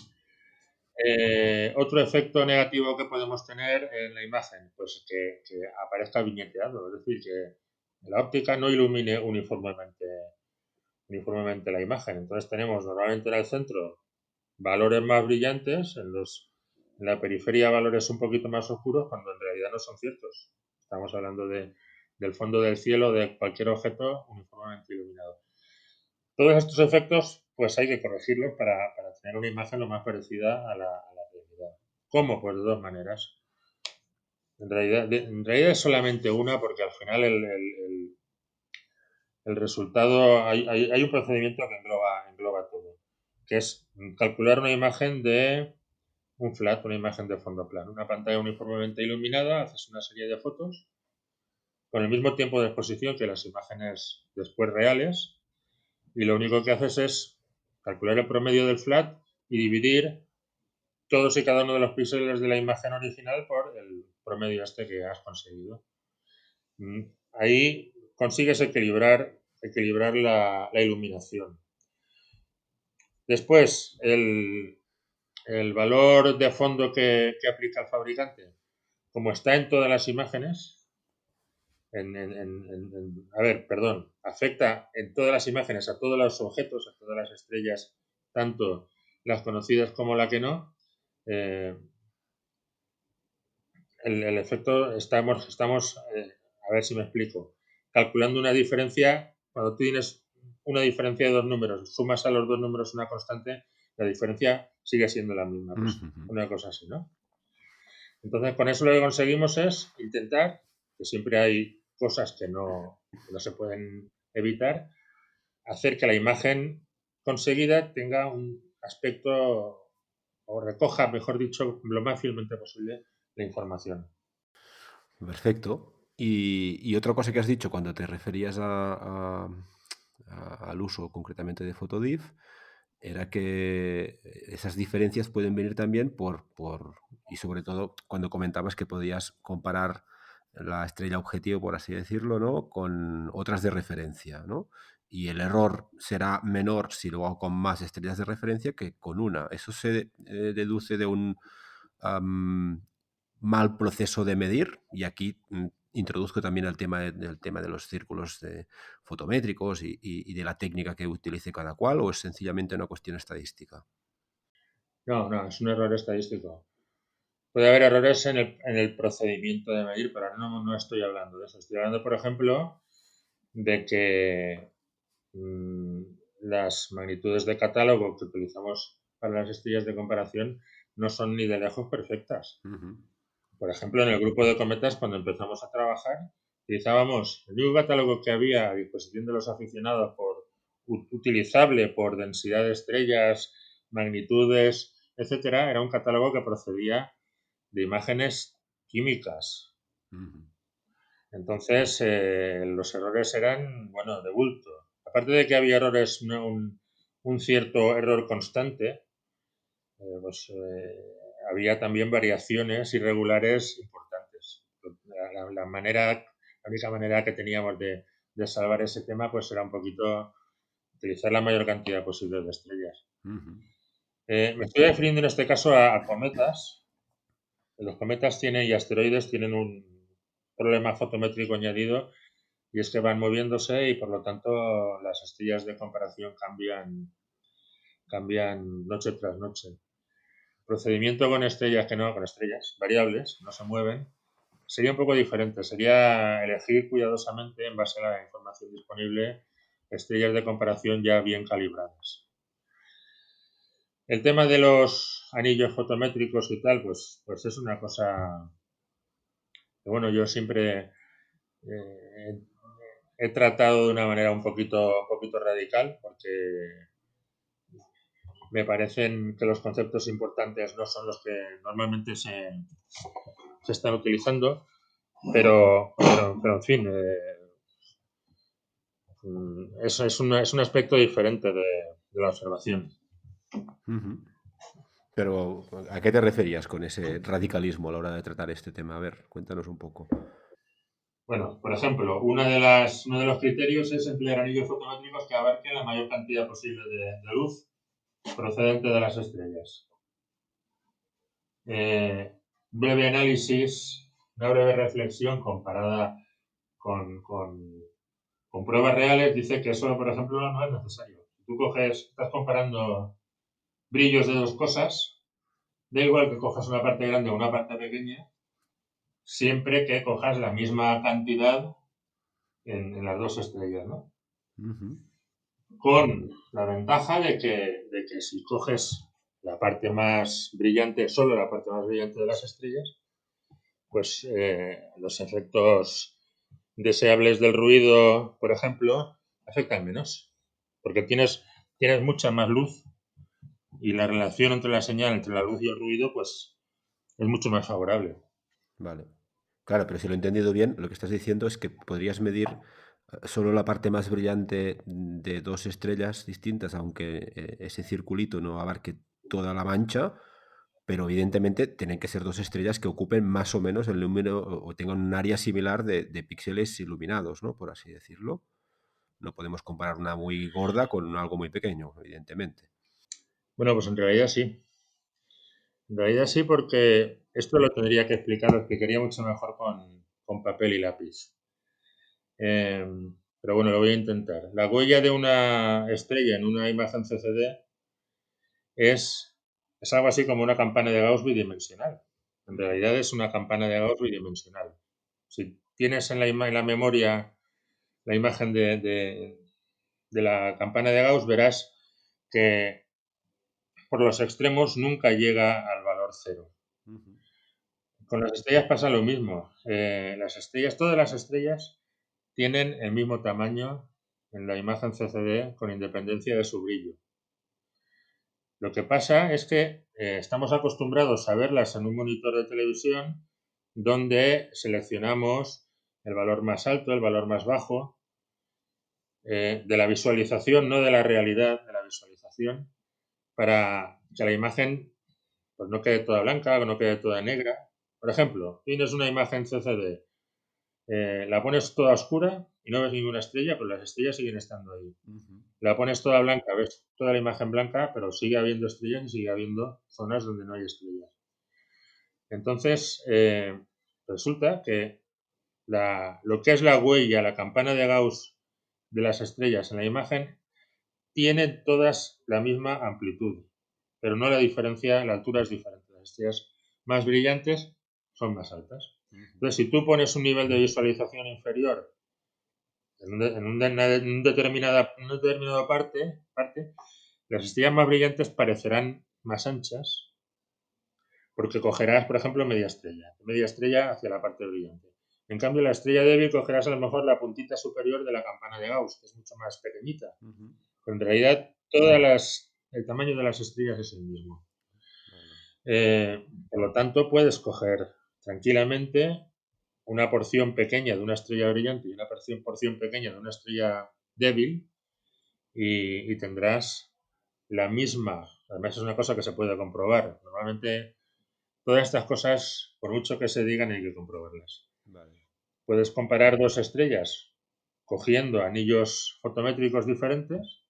Otro efecto negativo que podemos tener en la imagen, pues que aparezca viñeteado, es decir, que la óptica no ilumine uniformemente la imagen. Entonces tenemos normalmente en el centro valores más brillantes, en la periferia valores un poquito más oscuros, cuando en realidad no son ciertos. Estamos hablando del fondo del cielo, de cualquier objeto uniformemente iluminado. Todos estos efectos, pues hay que corregirlos para tener una imagen lo más parecida a la realidad. ¿Cómo? Pues de dos maneras. En realidad es solamente una, porque al final el resultado, hay un procedimiento que engloba todo, que es calcular una imagen de un flat, una imagen de fondo plano, una pantalla uniformemente iluminada, haces una serie de fotos con el mismo tiempo de exposición que las imágenes después reales, y lo único que haces es calcular el promedio del flat y dividir todos y cada uno de los píxeles de la imagen original por el promedio este que has conseguido. Ahí consigues equilibrar la iluminación. Después, el valor de fondo que aplica el fabricante, como está en todas las imágenes, afecta en todas las imágenes a todos los objetos, a todas las estrellas, tanto las conocidas como la que no. El efecto, estamos a ver si me explico, calculando una diferencia. Cuando tú tienes una diferencia de dos números, sumas a los dos números una constante, la diferencia sigue siendo la misma, pues, una cosa así, ¿no? Entonces, con eso lo que conseguimos es intentar, que siempre hay cosas que no se pueden evitar, hacer que la imagen conseguida tenga un aspecto, o recoja, mejor dicho, lo más fielmente posible la información. Perfecto. Y otra cosa que has dicho cuando te referías al uso concretamente de Photodiff era que esas diferencias pueden venir también y sobre todo cuando comentabas que podías comparar la estrella objetivo, por así decirlo, ¿no?, con otras de referencia, ¿no? Y el error será menor si lo hago con más estrellas de referencia que con una. Eso se deduce de un mal proceso de medir, y aquí introduzco también el tema de los círculos fotométricos y de la técnica que utilice cada cual, o es sencillamente una cuestión estadística. No, es un error estadístico. Puede haber errores en el procedimiento de medir, pero ahora no estoy hablando de eso. Estoy hablando, por ejemplo, de que las magnitudes de catálogo que utilizamos para las estrellas de comparación no son ni de lejos perfectas. Por ejemplo, en el grupo de cometas, cuando empezamos a trabajar, utilizábamos el único catálogo que había a disposición de los aficionados utilizable por densidad de estrellas, magnitudes, etcétera, era un catálogo que procedía de imágenes químicas. Entonces, los errores eran, de bulto. Aparte de que había errores, un cierto error constante, había también variaciones irregulares importantes. La única manera que teníamos de salvar ese tema, pues era un poquito utilizar la mayor cantidad posible de estrellas. Me estoy refiriendo en este caso a cometas. Los cometas y asteroides tienen un problema fotométrico añadido, y es que van moviéndose y por lo tanto las estrellas de comparación cambian noche tras noche. Procedimiento con estrellas variables, no se mueven, sería un poco diferente. Sería elegir cuidadosamente, en base a la información disponible, estrellas de comparación ya bien calibradas. El tema de los anillos fotométricos y tal, pues es una cosa que, yo siempre he tratado de una manera un poquito radical, porque me parecen que los conceptos importantes no son los que normalmente se están utilizando, pero en fin, eso es un aspecto diferente de la observación. Pero, ¿a qué te referías con ese radicalismo a la hora de tratar este tema? A ver, cuéntanos un poco. Bueno, por ejemplo, uno de los criterios es emplear anillos fotométricos que abarquen la mayor cantidad posible de luz procedente de las estrellas. Breve análisis, una breve reflexión comparada con pruebas reales dice que eso, por ejemplo, no es necesario. Si tú estás comparando brillos de dos cosas, da igual que cojas una parte grande o una parte pequeña, siempre que cojas la misma cantidad en las dos estrellas, ¿no? Con la ventaja de que si coges la parte más brillante, solo la parte más brillante de las estrellas, pues los efectos deseables del ruido, por ejemplo, afectan menos, porque tienes mucha más luz y la relación entre la señal, entre la luz y el ruido, pues es mucho más favorable. Vale. Claro, pero si lo he entendido bien, lo que estás diciendo es que podrías medir solo la parte más brillante de dos estrellas distintas, aunque ese circulito no abarque toda la mancha, pero evidentemente tienen que ser dos estrellas que ocupen más o menos el número o tengan un área similar de píxeles iluminados, ¿no? Por así decirlo. No podemos comparar una muy gorda con algo muy pequeño, evidentemente. Bueno, pues en realidad sí. En realidad sí, porque esto lo tendría que explicar, lo explicaría mucho mejor con papel y lápiz. Eh, pero bueno, lo voy a intentar. La huella de una estrella en una imagen CCD es algo así como una campana de Gauss bidimensional. En realidad es una campana de Gauss bidimensional. Si tienes en la memoria la imagen de la campana de Gauss, verás que por los extremos nunca llega al valor cero. Con las estrellas pasa lo mismo. Todas las estrellas tienen el mismo tamaño en la imagen CCD con independencia de su brillo. Lo que pasa es que estamos acostumbrados a verlas en un monitor de televisión donde seleccionamos el valor más alto, el valor más bajo, de la visualización, no de la realidad, de la visualización, para que la imagen pues, no quede toda blanca o no quede toda negra. Por ejemplo, tienes una imagen CCD, la pones toda oscura y no ves ninguna estrella, pero las estrellas siguen estando ahí. La pones toda blanca, ves toda la imagen blanca, pero sigue habiendo estrellas y sigue habiendo zonas donde no hay estrellas. Entonces, resulta que lo que es la huella, la campana de Gauss de las estrellas en la imagen, tiene todas la misma amplitud, pero no la diferencia, la altura es diferente. Las estrellas más brillantes son más altas. Entonces, si tú pones un nivel de visualización inferior en un determinado parte, las estrellas más brillantes parecerán más anchas porque cogerás, por ejemplo, media estrella hacia la parte brillante. En cambio, la estrella débil cogerás a lo mejor la puntita superior de la campana de Gauss, que es mucho más pequeñita. Pero en realidad, el tamaño de las estrellas es el mismo. Por lo tanto, puedes coger tranquilamente una porción pequeña de una estrella brillante y una porción pequeña de una estrella débil y tendrás la misma. Además, es una cosa que se puede comprobar. Normalmente, todas estas cosas, por mucho que se digan, hay que comprobarlas. Vale. Puedes comparar dos estrellas cogiendo anillos fotométricos diferentes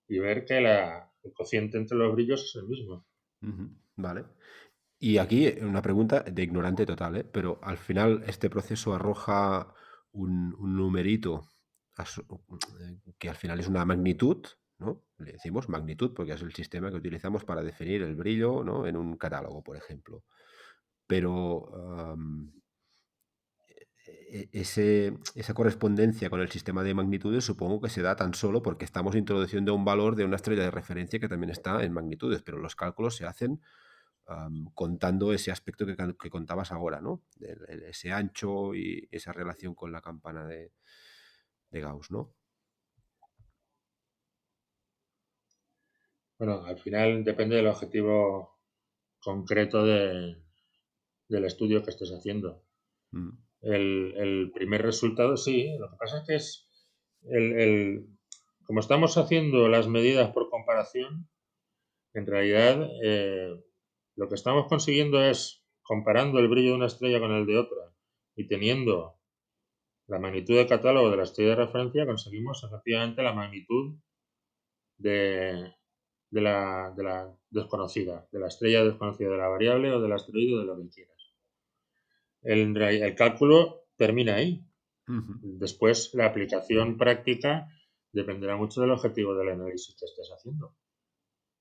y ver que el cociente entre los brillos es el mismo. Vale. Y aquí una pregunta de ignorante total, ¿eh? Pero al final este proceso arroja un numerito que al final es una magnitud, ¿no? Le decimos magnitud porque es el sistema que utilizamos para definir el brillo, ¿no? En un catálogo, por ejemplo. Pero esa correspondencia con el sistema de magnitudes supongo que se da tan solo porque estamos introduciendo un valor de una estrella de referencia que también está en magnitudes, pero los cálculos se hacen contando ese aspecto que contabas ahora, ¿no? Ese ancho y esa relación con la campana de Gauss, ¿no? Bueno, al final depende del objetivo concreto del estudio que estés haciendo. Mm. El primer resultado, sí. Lo que pasa es que como estamos haciendo las medidas por comparación, en realidad lo que estamos consiguiendo es, comparando el brillo de una estrella con el de otra y teniendo la magnitud de catálogo de la estrella de referencia, conseguimos efectivamente la magnitud de la desconocida, de la estrella desconocida, de la variable o del asteroide o de lo que quieras. El cálculo termina ahí. Después, la aplicación práctica dependerá mucho del objetivo del análisis que estés haciendo.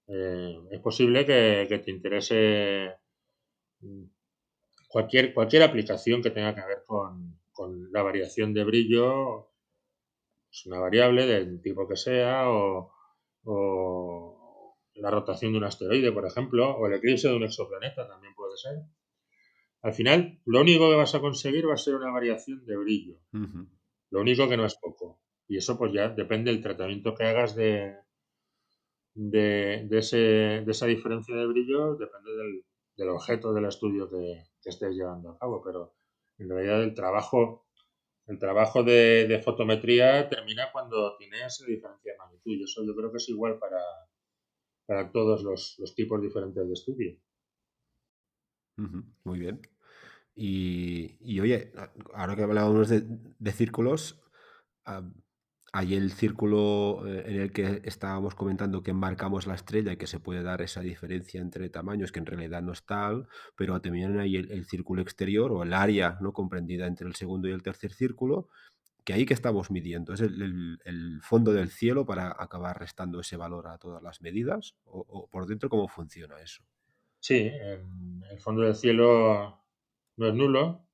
Es posible que te interese cualquier aplicación que tenga que ver con la variación de brillo, es una variable del tipo que sea, o la rotación de un asteroide, por ejemplo, o el eclipse de un exoplaneta también puede ser. Al final, lo único que vas a conseguir va a ser una variación de brillo. Lo único que no es poco. Y eso pues ya depende del tratamiento que hagas de esa diferencia de brillo, depende del objeto del estudio que estés llevando a cabo. Pero en realidad el trabajo de fotometría termina cuando tiene esa diferencia de magnitud. Y eso yo creo que es igual para todos los tipos diferentes de estudio. Ujú, muy bien. Y oye, ahora que hablábamos de círculos, ah, hay el círculo en el que estábamos comentando que marcamos la estrella y que se puede dar esa diferencia entre tamaños, que en realidad no es tal, pero también hay el círculo exterior o el área, ¿no?, comprendida entre el segundo y el tercer círculo, que ahí que estamos midiendo. ¿Es el fondo del cielo para acabar restando ese valor a todas las medidas? ¿O por dentro cómo funciona eso? Sí, el fondo del cielo no es nulo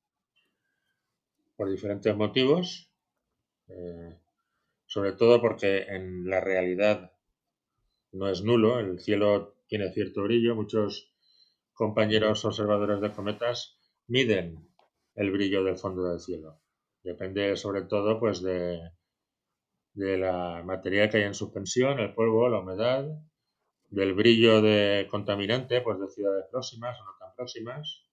por diferentes motivos, eh, sobre todo porque en la realidad no es nulo, el cielo tiene cierto brillo. Muchos compañeros observadores de cometas miden el brillo del fondo del cielo. Depende sobre todo pues de la materia que hay en suspensión, el polvo, la humedad, del brillo de contaminante, pues de ciudades próximas o no tan próximas,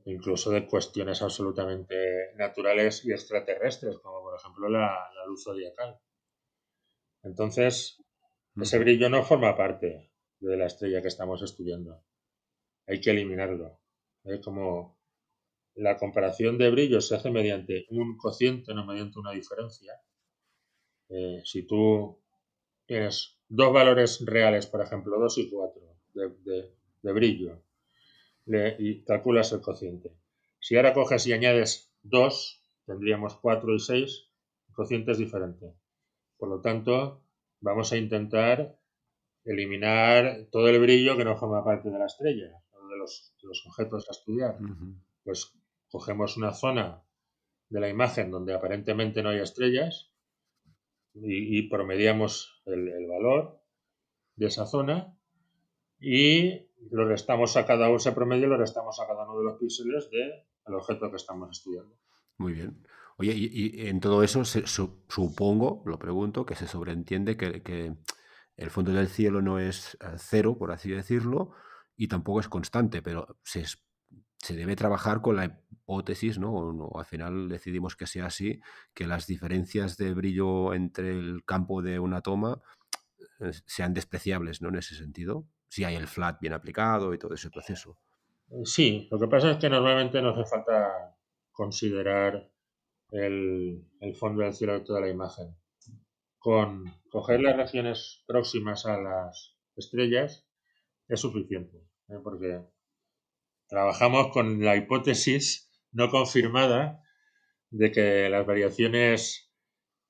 incluso de cuestiones absolutamente naturales y extraterrestres, como por ejemplo la luz zodiacal. Entonces, ese Ujú, brillo no forma parte de la estrella que estamos estudiando. Hay que eliminarlo. Como la comparación de brillos se hace mediante un cociente, no mediante una diferencia. Si tú tienes dos valores reales, por ejemplo, 2 y 4 de brillo, y calculas el cociente. Si ahora coges y añades 2, tendríamos 4 y 6, el cociente es diferente. Por lo tanto, vamos a intentar eliminar todo el brillo que no forma parte de la estrella, o de los objetos a estudiar. ujú. Pues cogemos una zona de la imagen donde aparentemente no hay estrellas y promediamos el valor de esa zona y lo restamos a cada uno, ese promedio lo restamos a cada uno de los píxeles del objeto que estamos estudiando. Muy bien. Oye, y en todo eso supongo, lo pregunto, que se sobreentiende que el fondo del cielo no es cero, por así decirlo, y tampoco es constante, pero se debe trabajar con la hipótesis, ¿no? O al final decidimos que sea así, que las diferencias de brillo entre el campo de una toma sean despreciables, ¿no? En ese sentido, si hay el flat bien aplicado y todo ese proceso. Sí, lo que pasa es que normalmente no hace falta considerar el fondo del cielo de toda la imagen. Con coger las regiones próximas a las estrellas es suficiente, porque trabajamos con la hipótesis no confirmada de que las variaciones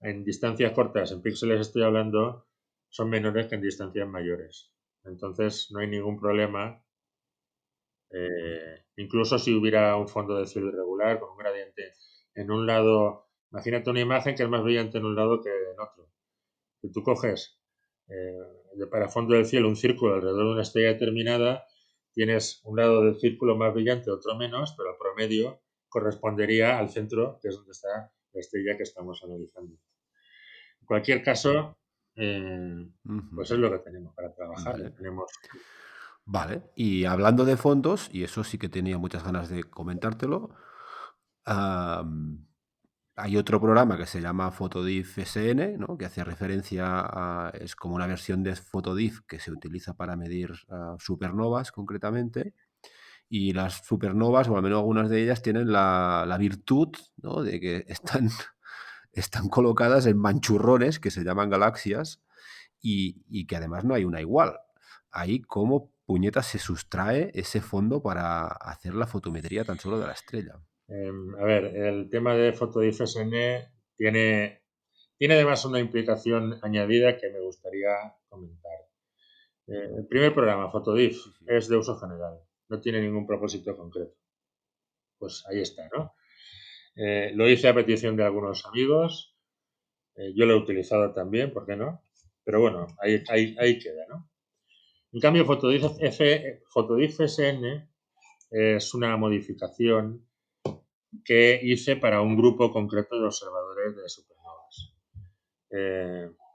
en distancias cortas, en píxeles estoy hablando, son menores que en distancias mayores. Entonces no hay ningún problema, incluso si hubiera un fondo de cielo irregular con un gradiente en un lado. Imagínate una imagen que es más brillante en un lado que en otro. Si tú coges para fondo del cielo un círculo alrededor de una estrella determinada, tienes un lado del círculo más brillante, otro menos, pero el promedio correspondería al centro, que es donde está la estrella que estamos analizando. En cualquier caso, Ujú. pues es lo que tenemos para trabajar. Vale. Tenemos, Vale, y hablando de fondos, y eso sí que tenía muchas ganas de comentártelo, am, hay otro programa que se llama Photodiff SN, ¿no?, que hace referencia a, es como una versión de Photodiff que se utiliza para medir supernovas concretamente, y las supernovas, o al menos algunas de ellas, tienen la virtud, ¿no?, de que están colocadas en manchurrones que se llaman galaxias y que además no hay una igual. Ahí, ¿cómo puñetas se sustrae ese fondo para hacer la fotometría tan solo de la estrella? a ver, el tema de Photodiff SN tiene además una implicación añadida que me gustaría comentar. El primer programa, Photodiff, Sí, sí. es de uso general, no tiene ningún propósito concreto. Pues ahí está, ¿no? Lo hice a petición de algunos amigos, yo lo he utilizado también, ¿por qué no? Pero bueno, ahí queda, ¿no? En cambio, Photodiff SN es una modificación que hice para un grupo concreto de observadores de supernova.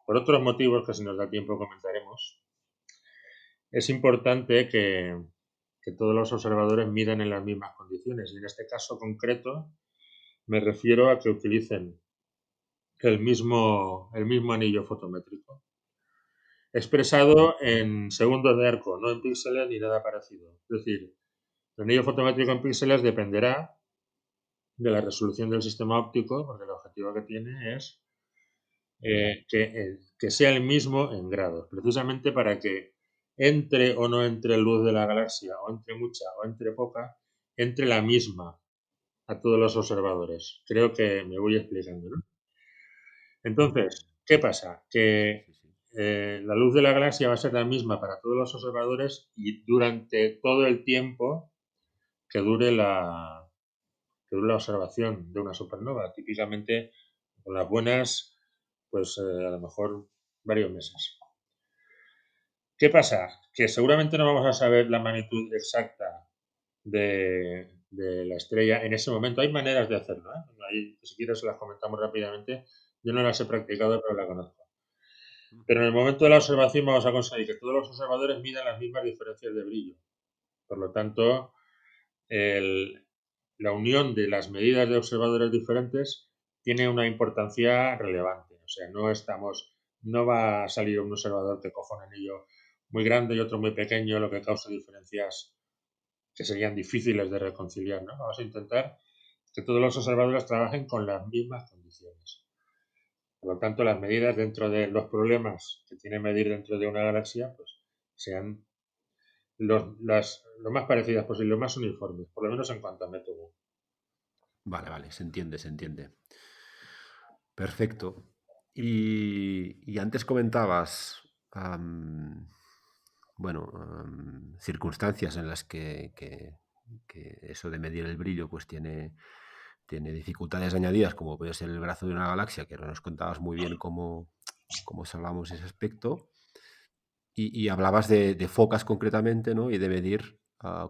Por otros motivos que si nos da tiempo comentaremos, es importante que todos los observadores midan en las mismas condiciones. Y en este caso concreto me refiero a que utilicen el mismo anillo fotométrico, expresado en segundos de arco, no en píxeles ni nada parecido. Es decir, el anillo fotométrico en píxeles dependerá de la resolución del sistema óptico, porque el objetivo que tiene es que sea el mismo en grados, precisamente para que entre o no entre luz de la galaxia, o entre mucha o entre poca, entre la misma a todos los observadores. Creo que me voy explicando, ¿no? Entonces, ¿qué pasa? Que Sí, sí. la luz de la galaxia va a ser la misma para todos los observadores y durante todo el tiempo que dure la observación de una supernova. Típicamente, con las buenas, pues a lo mejor varios meses. ¿Qué pasa? Que seguramente no vamos a saber la magnitud exacta de la estrella en ese momento. Hay maneras de hacerlo, ¿eh? Ahí, si quieres, las comentamos rápidamente. Yo no las he practicado, pero las conozco. Pero en el momento de la observación vamos a conseguir que todos los observadores midan las mismas diferencias de brillo. Por lo tanto, la unión de las medidas de observadores diferentes tiene una importancia relevante. O sea, no va a salir un observador que coja un anillo muy grande y otro muy pequeño, lo que causa diferencias que serían difíciles de reconciliar, ¿no? Vamos a intentar que todos los observadores trabajen con las mismas condiciones. Por lo tanto, las medidas dentro de los problemas que tiene medir dentro de una galaxia, pues sean lo más parecidas posible, lo más uniformes, por lo menos en cuanto a método. Vale, vale, se entiende, se entiende. Perfecto. Y antes comentabas, bueno, circunstancias en las que eso de medir el brillo pues tiene dificultades añadidas, como puede ser el brazo de una galaxia, que no nos contabas muy bien cómo salvamos ese aspecto. Y hablabas de focas concretamente, ¿no? Y de medir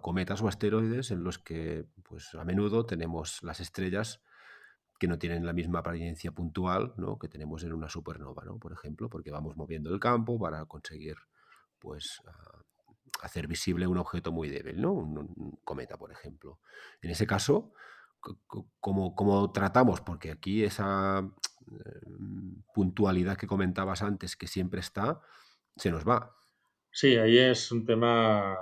cometas o asteroides en los que, pues, a menudo tenemos las estrellas que no tienen la misma apariencia puntual, ¿no? Que tenemos en una supernova, ¿no? Por ejemplo, porque vamos moviendo el campo para conseguir, pues, hacer visible un objeto muy débil, ¿no? Un cometa, por ejemplo. En ese caso, ¿cómo tratamos? Porque aquí esa puntualidad que comentabas antes, que siempre está, se nos va. Sí, ahí es un tema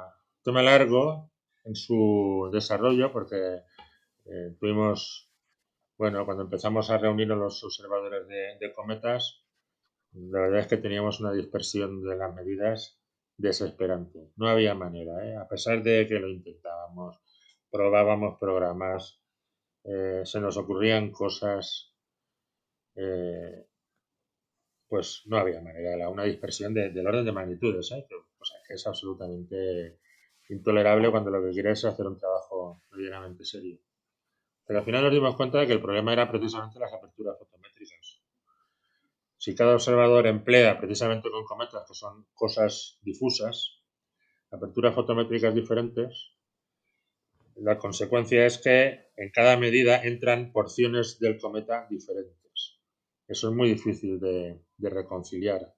largo en su desarrollo porque tuvimos, bueno, cuando empezamos a reunirnos los observadores de cometas, la verdad es que teníamos una dispersión de las medidas desesperante. No había manera, ¿eh? A pesar de que lo intentábamos, probábamos programas, se nos ocurrían cosas, eh, pues no había manera. Era una dispersión del orden de magnitudes, ¿eh? O sea, que es absolutamente intolerable cuando lo que quieres es hacer un trabajo medianamente serio. Pero al final nos dimos cuenta de que el problema era precisamente las aperturas fotométricas. Si cada observador emplea precisamente con cometas, que son cosas difusas, aperturas fotométricas diferentes, la consecuencia es que en cada medida entran porciones del cometa diferentes. Eso es muy difícil de reconciliar.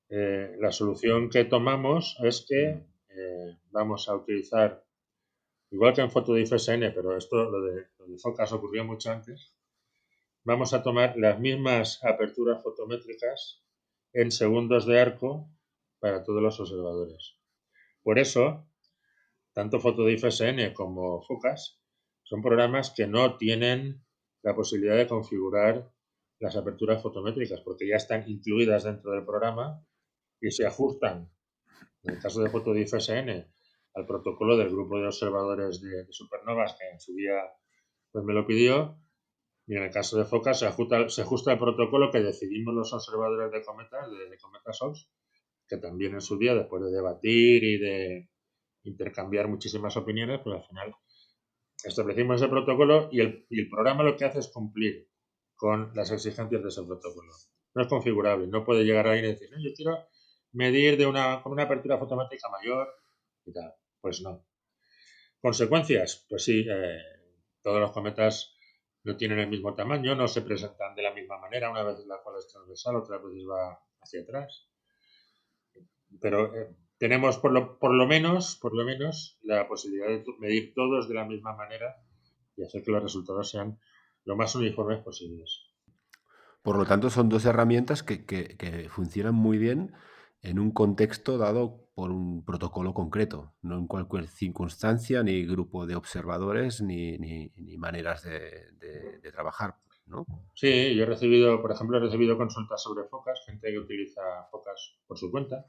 La solución que tomamos es que vamos a utilizar, igual que en FotoDiff-SN, pero lo de focas ocurrió mucho antes, vamos a tomar las mismas aperturas fotométricas en segundos de arco para todos los observadores. Por eso, tanto FotoDiff-SN como Focas son programas que no tienen la posibilidad de configurar las aperturas fotométricas porque ya están incluidas dentro del programa y se ajustan, en el caso de FotoDiff-SN, al protocolo del grupo de observadores de supernovas que en su día pues me lo pidió. Y en el caso de Focas se ajusta el protocolo que decidimos los observadores de cometas, de cometas OBS, que también en su día, después de debatir y de intercambiar muchísimas opiniones, pues al final establecimos ese protocolo y el programa lo que hace es cumplir con las exigencias de ese protocolo. No es configurable, no puede llegar ahí y decir, no, yo quiero medir con una apertura fotométrica mayor y tal. Pues no. ¿Consecuencias? Pues sí, todos los cometas no tienen el mismo tamaño, no se presentan de la misma manera una vez la cual es transversal, otras veces va hacia atrás. Pero tenemos por lo menos la posibilidad de medir todos de la misma manera y hacer que los resultados sean lo más uniformes posibles. Por lo tanto, son dos herramientas que funcionan muy bien en un contexto dado por un protocolo concreto, no en cualquier circunstancia, ni grupo de observadores, ni maneras de trabajar, ¿no? Sí, por ejemplo, he recibido consultas sobre focas, gente que utiliza focas por su cuenta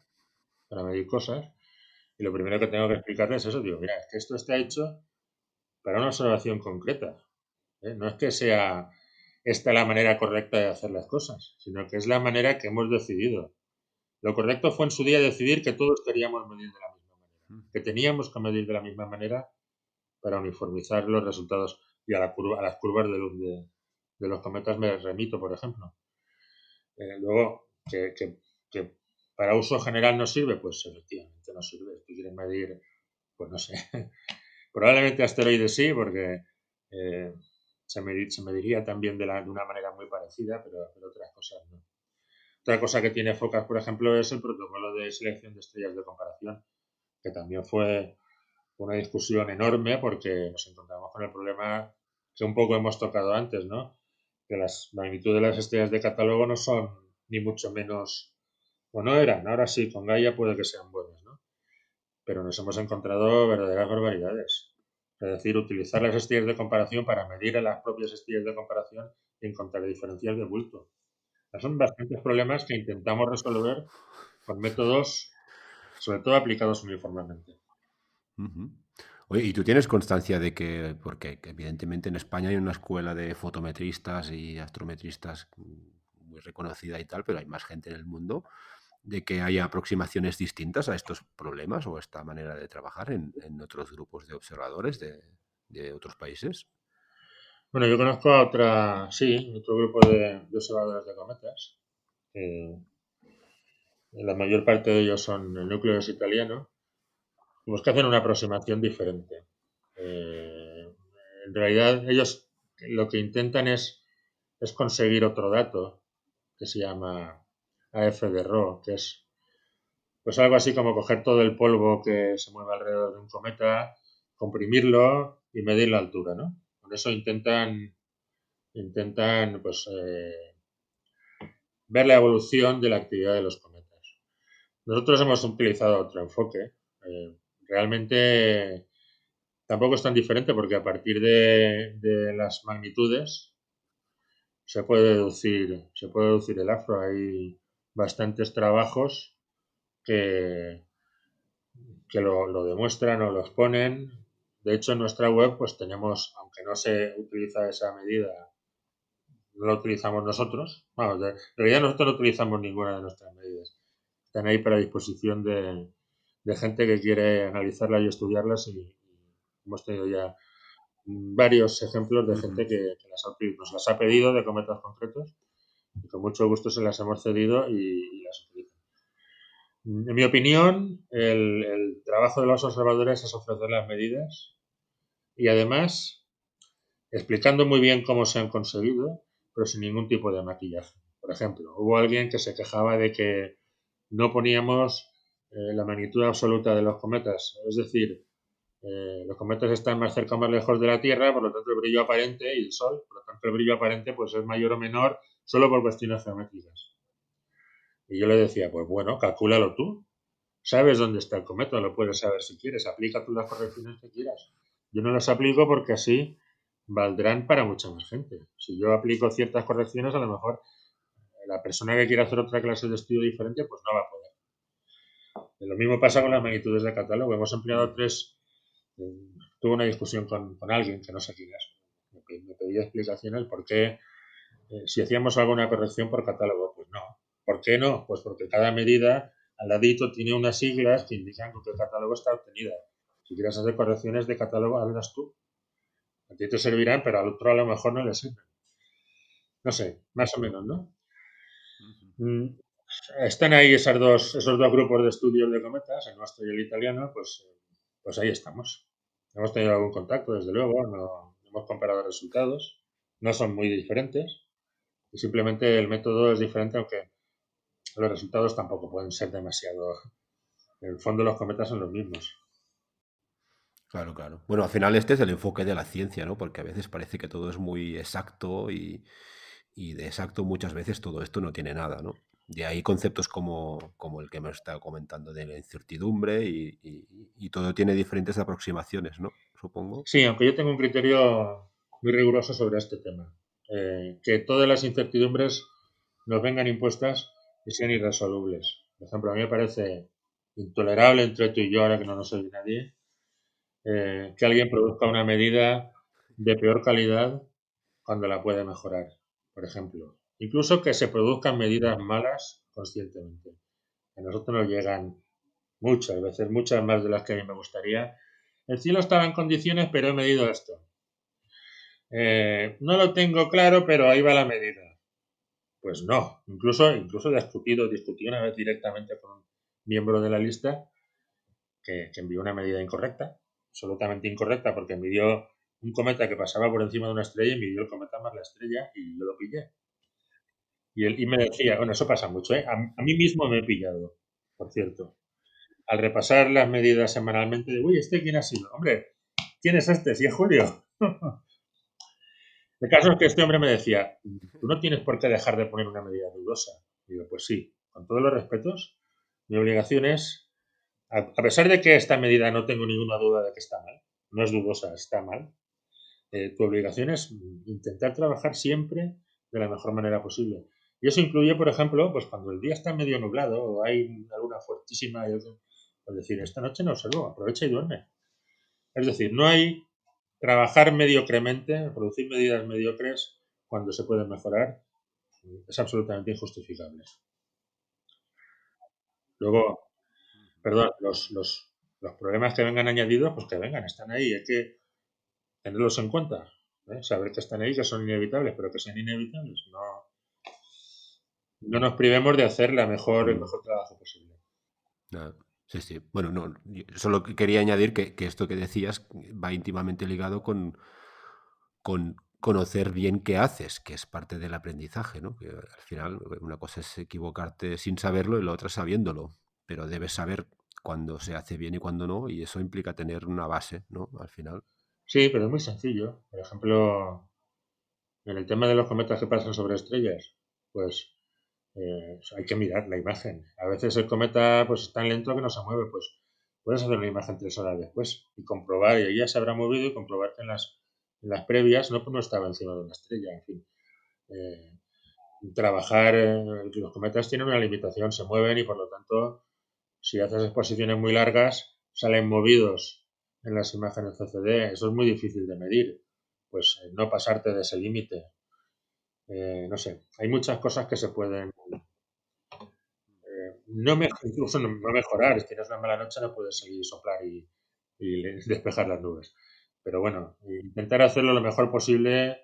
para medir cosas, y lo primero que tengo que explicarles es eso, digo, mira, es que esto está hecho para una observación concreta, ¿eh? No es que sea esta la manera correcta de hacer las cosas, sino que es la manera que hemos decidido. Lo correcto fue en su día decidir que todos queríamos medir de la misma manera, que teníamos que medir de la misma manera para uniformizar los resultados y a las curvas de luz de los cometas me remito, por ejemplo. Luego, que para uso general no sirve, pues efectivamente no sirve. Si quieres medir, pues no sé, probablemente asteroides sí, porque se mediría también de una manera muy parecida, pero otras cosas no. Otra cosa que tiene Focas, por ejemplo, es el protocolo de selección de estrellas de comparación, que también fue una discusión enorme porque nos encontramos con el problema que un poco hemos tocado antes, ¿no? Que las magnitudes de las estrellas de catálogo no son ni mucho menos, o no eran, ahora sí, con Gaia puede que sean buenas, ¿no? Pero nos hemos encontrado verdaderas barbaridades. Es decir, utilizar las estrellas de comparación para medir a las propias estrellas de comparación y encontrar diferencias de bulto. Son bastantes problemas que intentamos resolver con métodos, sobre todo aplicados uniformemente. Ujú. Oye, ¿y tú tienes constancia de porque evidentemente en España hay una escuela de fotometristas y astrometristas muy reconocida y tal, pero hay más gente en el mundo, de que haya aproximaciones distintas a estos problemas o a esta manera de trabajar en otros grupos de observadores de otros países? Bueno, yo conozco a otro grupo de observadores de cometas. La mayor parte de ellos son el núcleo es italiano. Pues que hacen una aproximación diferente. En realidad, ellos lo que intentan es conseguir otro dato que se llama AFDRO, que es pues algo así como coger todo el polvo que se mueve alrededor de un cometa, comprimirlo y medir la altura, ¿no? Con eso intentan pues, ver la evolución de la actividad de los cometas. Nosotros hemos utilizado otro enfoque. Realmente tampoco es tan diferente porque a partir de las magnitudes se puede deducir el afro. Hay bastantes trabajos que lo demuestran o lo exponen. De hecho, en nuestra web pues tenemos, aunque no se utiliza esa medida, no la utilizamos nosotros. Vamos, en realidad nosotros no utilizamos ninguna de nuestras medidas. Están ahí para disposición de gente que quiere analizarlas y estudiarlas y hemos tenido ya varios ejemplos de gente que nos las ha pedido de cometas concretos y con mucho gusto se las hemos cedido y las utilizan. En mi opinión, el trabajo de los observadores es ofrecer las medidas y además explicando muy bien cómo se han conseguido, pero sin ningún tipo de maquillaje. Por ejemplo, hubo alguien que se quejaba de que no poníamos la magnitud absoluta de los cometas, es decir, los cometas están más cerca o más lejos de la Tierra, por lo tanto el brillo aparente y el Sol, por lo tanto el brillo aparente pues es mayor o menor solo por cuestiones geométricas. Y yo le decía, pues bueno, calcúlalo tú. Sabes dónde está el cometa, lo puedes saber si quieres, aplica tú las correcciones que quieras. Yo no las aplico porque así valdrán para mucha más gente. Si yo aplico ciertas correcciones, a lo mejor la persona que quiera hacer otra clase de estudio diferente, pues no va a poder. Lo mismo pasa con las magnitudes de catálogo. Hemos empleado tuve una discusión con alguien que no sé quién es. Me pedía explicaciones por qué, si hacíamos alguna corrección por catálogo, pues no. ¿Por qué no? Pues porque cada medida al ladito tiene unas siglas que indican con qué catálogo está obtenida. Si quieres hacer correcciones de catálogo, hazlas tú. A ti te servirán, pero al otro a lo mejor no le sirven. No sé, más o menos, ¿no? Están ahí esos dos grupos de estudios de cometas, el nuestro y el italiano, pues ahí estamos. Hemos tenido algún contacto, desde luego, no hemos comparado resultados, no son muy diferentes, Y simplemente el método es diferente, aunque los resultados tampoco pueden ser demasiado... En el fondo los cometas son los mismos. Claro, claro. Bueno, al final este es el enfoque de la ciencia, ¿no? Porque a veces parece que todo es muy exacto y de exacto muchas veces todo esto no tiene nada, ¿no? De ahí conceptos como el que me está comentando de la incertidumbre y todo tiene diferentes aproximaciones, ¿no? Supongo. Sí, aunque yo tengo un criterio muy riguroso sobre este tema. Que todas las incertidumbres nos vengan impuestas y sean irresolubles. Por ejemplo, a mí me parece intolerable entre tú y yo, ahora que no nos oye nadie, que alguien produzca una medida de peor calidad cuando la puede mejorar, por ejemplo. Incluso que se produzcan medidas malas conscientemente. A nosotros nos llegan muchas veces, muchas más de las que a mí me gustaría. El cielo estaba en condiciones, pero he medido esto. No lo tengo claro, pero ahí va la medida. Pues no. Incluso discutí una vez directamente con un miembro de la lista que envió una medida incorrecta, absolutamente incorrecta, porque midió un cometa que pasaba por encima de una estrella y midió el cometa más la estrella y yo lo pillé. Y me decía, bueno, eso pasa mucho, ¿eh? A mí mismo me he pillado, por cierto. Al repasar las medidas semanalmente, digo, uy, ¿este quién ha sido? Hombre, ¿quién es este? Si es Julio. El caso es que este hombre me decía, tú no tienes por qué dejar de poner una medida dudosa. Y digo, pues sí, con todos los respetos, mi obligación es, a pesar de que esta medida no tengo ninguna duda de que está mal, no es dudosa, está mal, tu obligación es intentar trabajar siempre de la mejor manera posible. Y eso incluye, por ejemplo, pues cuando el día está medio nublado o hay una luna fuertísima, pues decir, esta noche no observo, aprovecha y duerme. Es decir, no hay trabajar mediocremente, producir medidas mediocres cuando se puede mejorar, es absolutamente injustificable. Luego, perdón, los problemas que vengan añadidos, pues que vengan, están ahí, hay que tenerlos en cuenta, ¿eh? Saber que están ahí, que son inevitables, pero que sean inevitables. No nos privemos de hacer el mejor trabajo posible. Sí, sí. Bueno, no, yo solo quería añadir que esto que decías va íntimamente ligado con conocer bien qué haces, que es parte del aprendizaje, ¿no? Que al final una cosa es equivocarte sin saberlo y la otra sabiéndolo, pero debes saber cuándo se hace bien y cuándo no, y eso implica tener una base, ¿no? Al final. Sí, pero es muy sencillo. Por ejemplo, en el tema de los cometas que pasan sobre estrellas, pues hay que mirar la imagen. A veces el cometa pues es tan lento que no se mueve, pues puedes hacer una imagen 3 horas después y comprobar, y ahí ya se habrá movido y comprobar que en las previas no estaba encima de una estrella, en fin. Trabajar, los cometas tienen una limitación, se mueven y por lo tanto, si haces exposiciones muy largas, salen movidos en las imágenes CCD, eso es muy difícil de medir, pues no pasarte de ese límite. No sé, hay muchas cosas que se pueden incluso no mejorar. Si tienes una mala noche no puedes seguir soplar y despejar las nubes. Pero bueno, intentar hacerlo lo mejor posible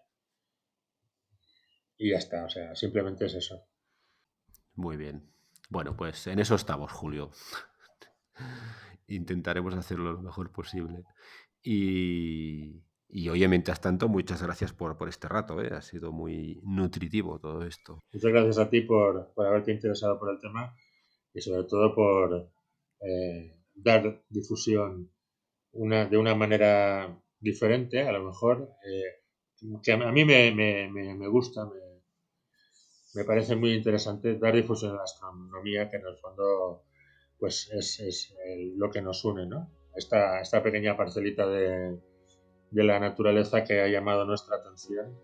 y ya está. O sea, simplemente es eso. Muy bien. Bueno, pues en eso estamos, Julio. Intentaremos hacerlo lo mejor posible. Y oye, mientras tanto, muchas gracias por este rato, ¿eh? Ha sido muy nutritivo todo esto. Muchas gracias a ti por haberte interesado por el tema y sobre todo por dar difusión de una manera diferente, a lo mejor, que a mí me gusta, me parece muy interesante dar difusión a la astronomía, que en el fondo pues es lo que nos une, ¿no? Esta pequeña parcelita de la naturaleza que ha llamado nuestra atención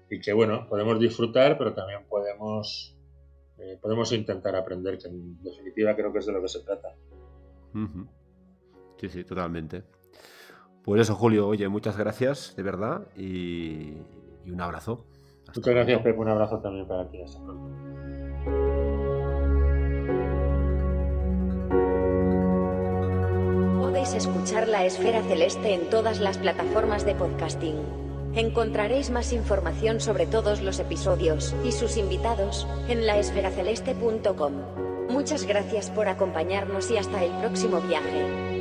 y que, bueno, podemos disfrutar, pero también podemos intentar aprender, que en definitiva creo que es de lo que se trata. Uh-huh. Sí, sí, totalmente. Pues eso, Julio, oye, muchas gracias, de verdad, y un abrazo. Muchas gracias, Pepe, un abrazo también para ti. Hasta pronto. Podéis escuchar La Esfera Celeste en todas las plataformas de podcasting. Encontraréis más información sobre todos los episodios y sus invitados en laesferaceleste.com. Muchas gracias por acompañarnos y hasta el próximo viaje.